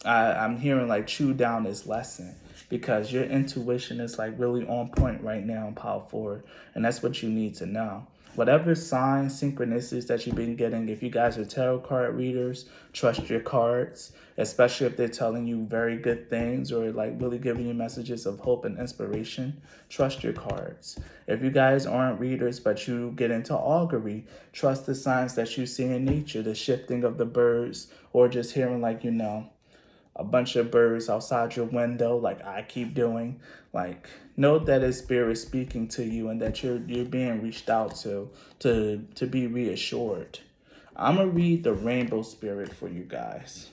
I'm hearing like chew down this lesson, because your intuition is like really on point right now in Power 4, and that's what you need to know. Whatever signs, synchronicities that you've been getting, if you guys are tarot card readers, trust your cards, especially if they're telling you very good things or like really giving you messages of hope and inspiration. Trust your cards. If you guys aren't readers but you get into augury, trust the signs that you see in nature, the shifting of the birds, or just hearing like, a bunch of birds outside your window, like I keep doing. Like, know that it's spirit speaking to you and that you're being reached out to be reassured. I'm gonna read the rainbow spirit for you guys,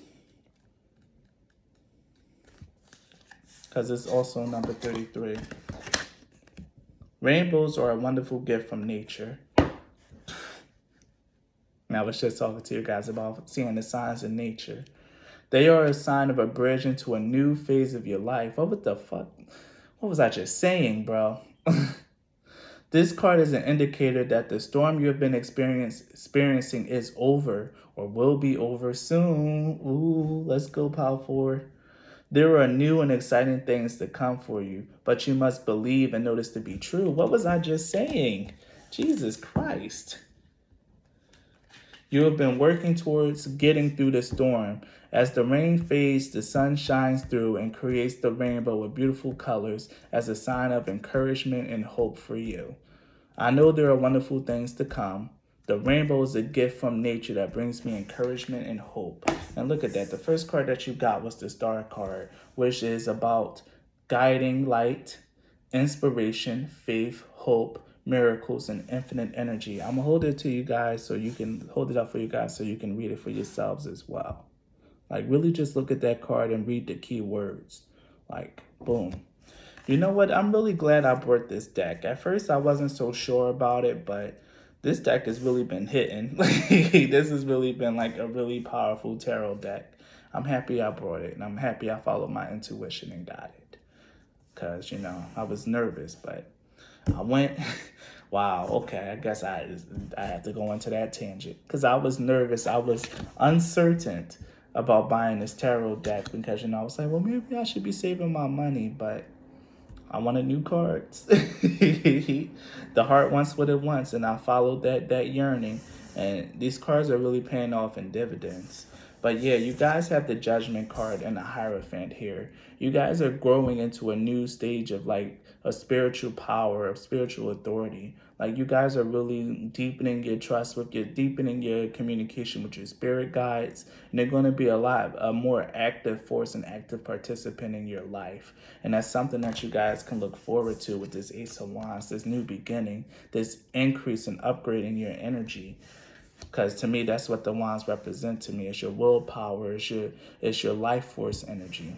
because it's also number 33. Rainbows are a wonderful gift from nature. Now I was just talking to you guys about seeing the signs in nature. They are a sign of a bridge into a new phase of your life. Oh, what the fuck? What was I just saying, bro? This card is an indicator that the storm you have been experiencing is over or will be over soon. Ooh, let's go, Power 4. There are new and exciting things to come for you, but you must believe and know this to be true. What was I just saying? Jesus Christ. You have been working towards getting through the storm. As the rain fades, the sun shines through and creates the rainbow with beautiful colors as a sign of encouragement and hope for you. I know there are wonderful things to come. The rainbow is a gift from nature that brings me encouragement and hope. And look at that. The first card that you got was the Star card, which is about guiding light, inspiration, faith, hope, miracles, and infinite energy. I'm gonna hold it to you guys so you can hold it up for you guys so you can read it for yourselves as well. Like, really just look at that card and read the key words. Like, boom. You know what? I'm really glad I brought this deck. At first, I wasn't so sure about it, but this deck has really been hitting. This has really been like a really powerful tarot deck. I'm happy I brought it, and I'm happy I followed my intuition and got it. Because, I was nervous, but I went. Wow, okay, I guess I have to go into that tangent. Because I was nervous. I was uncertain about buying this tarot deck because, I was like, well, maybe I should be saving my money, but I wanted new cards. The heart wants what it wants, and I followed that yearning. And these cards are really paying off in dividends. But yeah, you guys have the Judgment card and the Hierophant here. You guys are growing into a new stage of like a spiritual power, of spiritual authority. Like you guys are really deepening your trust deepening your communication with your spirit guides, and they're going to be a more active force and active participant in your life. And that's something that you guys can look forward to with this Ace of Wands, this new beginning, this increase and upgrade in your energy. Because to me, that's what the wands represent to me. It's your willpower, it's your life force energy.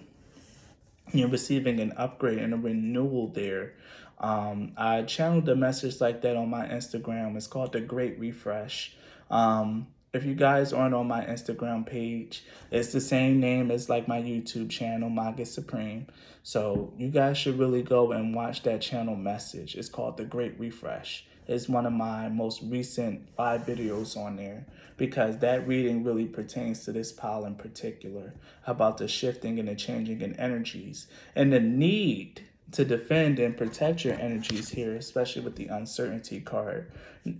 You're receiving an upgrade and a renewal there. I channeled a message like that on my Instagram. It's called The Great Refresh. If you guys aren't on my Instagram page, it's the same name as like my YouTube channel, Magus Supreme. So you guys should really go and watch that channel message. It's called The Great Refresh. It's one of my most recent 5 videos on there because that reading really pertains to this pile in particular about the shifting and the changing in energies and the need to defend and protect your energies here, especially with the uncertainty card.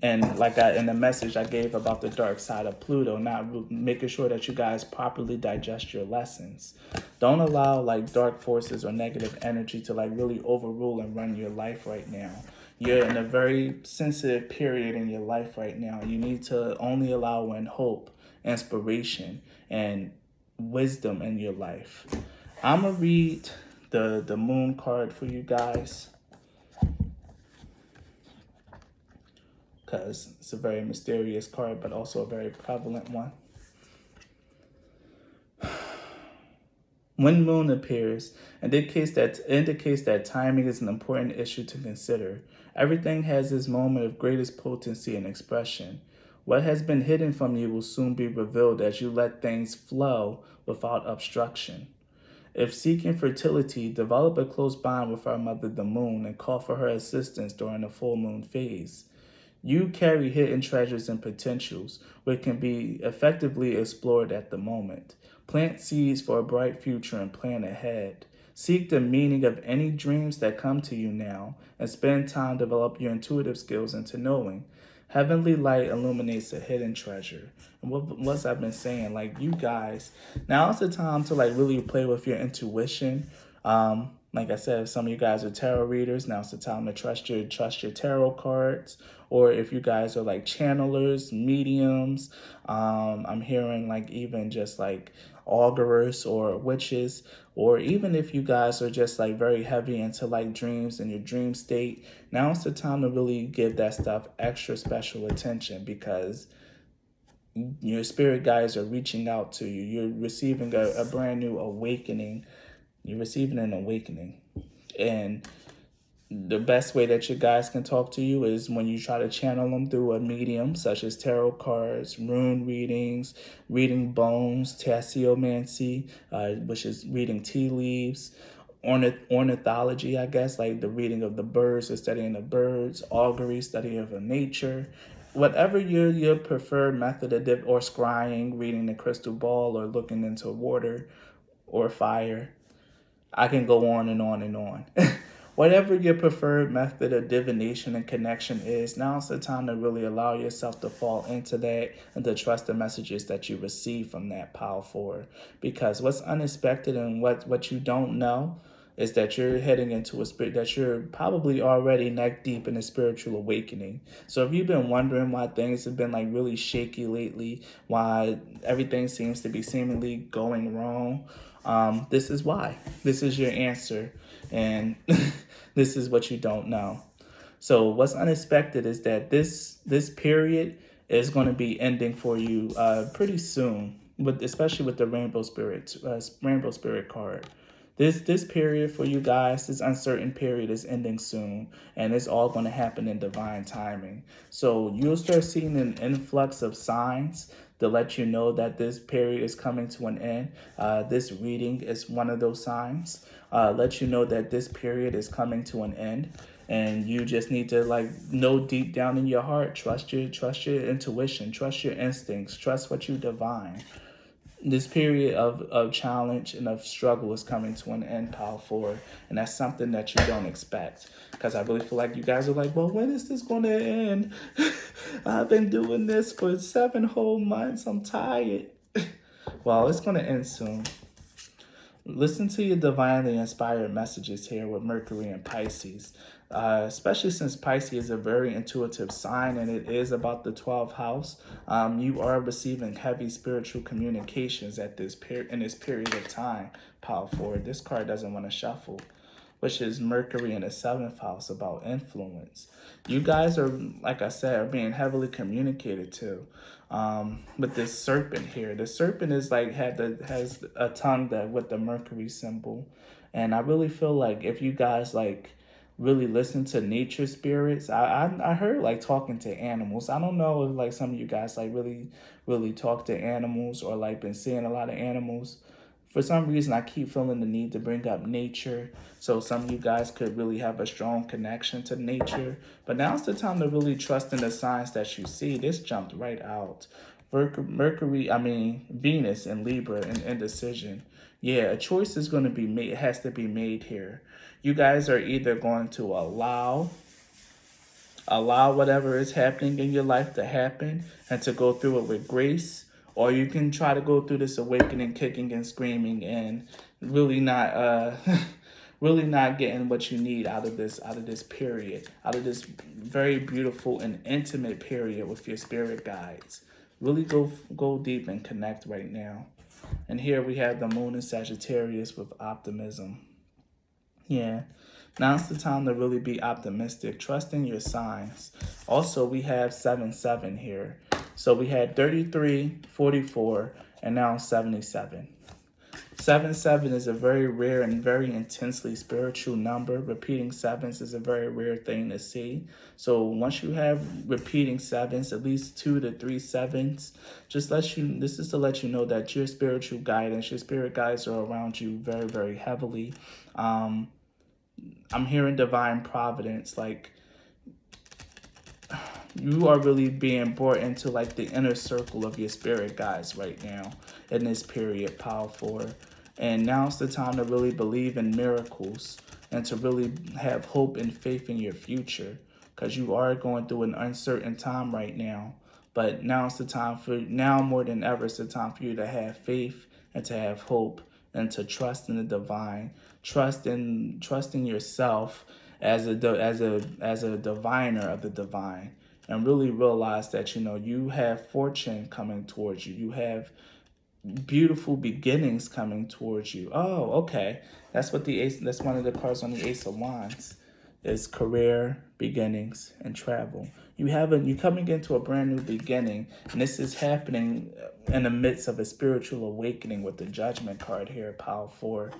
And like in the message I gave about the dark side of Pluto, not making sure that you guys properly digest your lessons. Don't allow like dark forces or negative energy to like really overrule and run your life right now. You're in a very sensitive period in your life right now. You need to only allow in hope, inspiration, and wisdom in your life. I'm going to read the moon card for you guys because it's a very mysterious card, but also a very prevalent one. When moon appears, indicates that timing is an important issue to consider. Everything has its moment of greatest potency and expression. What has been hidden from you will soon be revealed as you let things flow without obstruction. If seeking fertility, develop a close bond with our mother, the moon, and call for her assistance during the full moon phase. You carry hidden treasures and potentials, which can be effectively explored at the moment. Plant seeds for a bright future and plan ahead. Seek the meaning of any dreams that come to you now, and spend time to develop your intuitive skills into knowing. Heavenly light illuminates a hidden treasure. And what's I've been saying, like you guys, now's the time to like really play with your intuition. Like I said, if some of you guys are tarot readers, now's the time to trust your tarot cards. Or if you guys are like channelers, mediums, I'm hearing like even just like augurers or witches, or even if you guys are just like very heavy into like dreams and your dream state, now's the time to really give that stuff extra special attention because your spirit guides are reaching out to you. You're receiving a brand new awakening. You're receiving an awakening. And the best way that your guys can talk to you is when you try to channel them through a medium such as tarot cards, rune readings, reading bones, tasseomancy, which is reading tea leaves, ornithology, I guess, like the reading of the birds or studying the birds, augury, study of nature. Whatever your preferred method or scrying, reading the crystal ball or looking into water or fire. I can go on and on and on. Whatever your preferred method of divination and connection is, now's the time to really allow yourself to fall into that and to trust the messages that you receive from that pile forward. Because what's unexpected and what you don't know is that you're heading into a spirit, that you're probably already neck deep in a spiritual awakening. So if you've been wondering why things have been like really shaky lately, why everything seems to be seemingly going wrong, this is why. This is your answer. And this is what you don't know. So what's unexpected is that this period is going to be ending for you pretty soon. with especially with the Rainbow Spirit card. This period for you guys, this uncertain period is ending soon, and it's all going to happen in divine timing. So you'll start seeing an influx of signs to let you know that this period is coming to an end. This reading is one of those signs. Let you know that this period is coming to an end, and you just need to like know deep down in your heart, trust your intuition, trust your instincts, trust what you divine. This period of challenge and of struggle is coming to an end, Power Forward, and that's something that you don't expect. Because I really feel like you guys are like, well, when is this going to end? I've been doing this for 7 whole months. I'm tired. Well, it's going to end soon. Listen to your divinely inspired messages here with Mercury and Pisces, especially since Pisces is a very intuitive sign and it is about the 12th house. You are receiving heavy spiritual communications at in this period of time. Power forward. This card doesn't want to shuffle, which is Mercury in the 7th house about influence. You guys are, like I said, are being heavily communicated to. With this serpent here, the serpent is like has a tongue that with the Mercury symbol, and I really feel like if you guys like really listen to nature spirits, I heard like talking to animals. I don't know if like some of you guys like really talk to animals or like been seeing a lot of animals. For some reason, I keep feeling the need to bring up nature. So some of you guys could really have a strong connection to nature. But now's the time to really trust in the signs that you see. This jumped right out. Venus in Libra and indecision. Yeah, a choice is going to be made, has to be made here. You guys are either going to allow whatever is happening in your life to happen and to go through it with grace, or you can try to go through this awakening kicking and screaming and really not really not getting what you need out of this period, out of this very beautiful and intimate period with your spirit guides. Really go deep and connect right now. And here we have the moon in Sagittarius with optimism. Yeah. Now's the time to really be optimistic. Trust in your signs. Also, we have 7-7 here. So we had 33, 44, and now 77. 7-7 is a very rare and very intensely spiritual number. Repeating sevens is a very rare thing to see. So once you have repeating sevens, at least 2 to 3 sevens, this is to let you know that your spiritual guidance, your spirit guides are around you very, very heavily. I'm hearing divine providence, like you are really being brought into like the inner circle of your spirit guides right now in this period, Power Forward. And now's the time to really believe in miracles and to really have hope and faith in your future, because you are going through an uncertain time right now. But now's the time now more than ever, it's the time for you to have faith and to have hope and to trust in the divine, trust in yourself as a diviner of the divine, and really realize that you have fortune coming towards you. You have beautiful beginnings coming towards you. Oh, okay. That's what that's one of the cards on the Ace of Wands is career, beginnings, and travel. You're coming into a brand new beginning, and this is happening in the midst of a spiritual awakening with the Judgment card here, Power 4.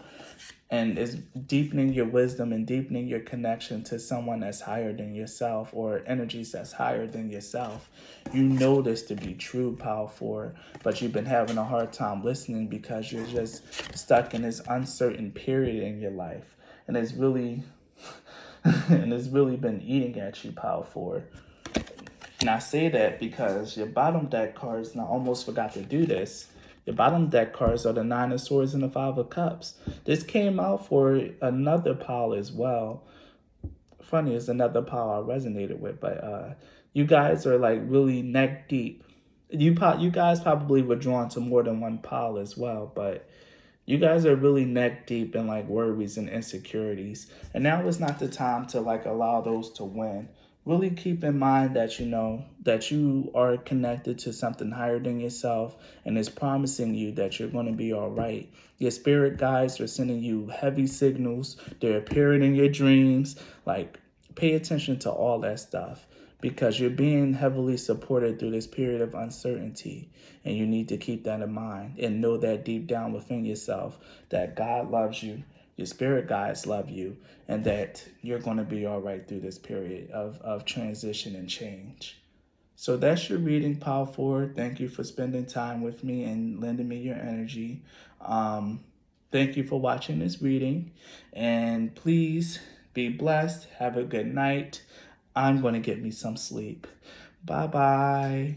And it's deepening your wisdom and deepening your connection to someone that's higher than yourself or energies that's higher than yourself. You know this to be true, Power 4, but you've been having a hard time listening because you're just stuck in this uncertain period in your life. And it's really been eating at you, Power 4. And I say that because your bottom deck cards, and I almost forgot to do this, your bottom deck cards are the Nine of Swords and the Five of Cups. This came out for another pile as well. Funny, it's another pile I resonated with, but you guys are like really neck deep. You guys probably were drawn to more than one pile as well, but you guys are really neck deep in like worries and insecurities. And now is not the time to like allow those to win. Really keep in mind that that you are connected to something higher than yourself and is promising you that you're going to be all right. Your spirit guides are sending you heavy signals. They're appearing in your dreams. Like, pay attention to all that stuff. because you're being heavily supported through this period of uncertainty. And you need to keep that in mind and know that deep down within yourself that God loves you, your spirit guides love you, and that you're going to be all right through this period of transition and change. So that's your reading, Power Forward. Thank you for spending time with me and lending me your energy. Thank you for watching this reading. And please be blessed. Have a good night. I'm going to get me some sleep. Bye bye.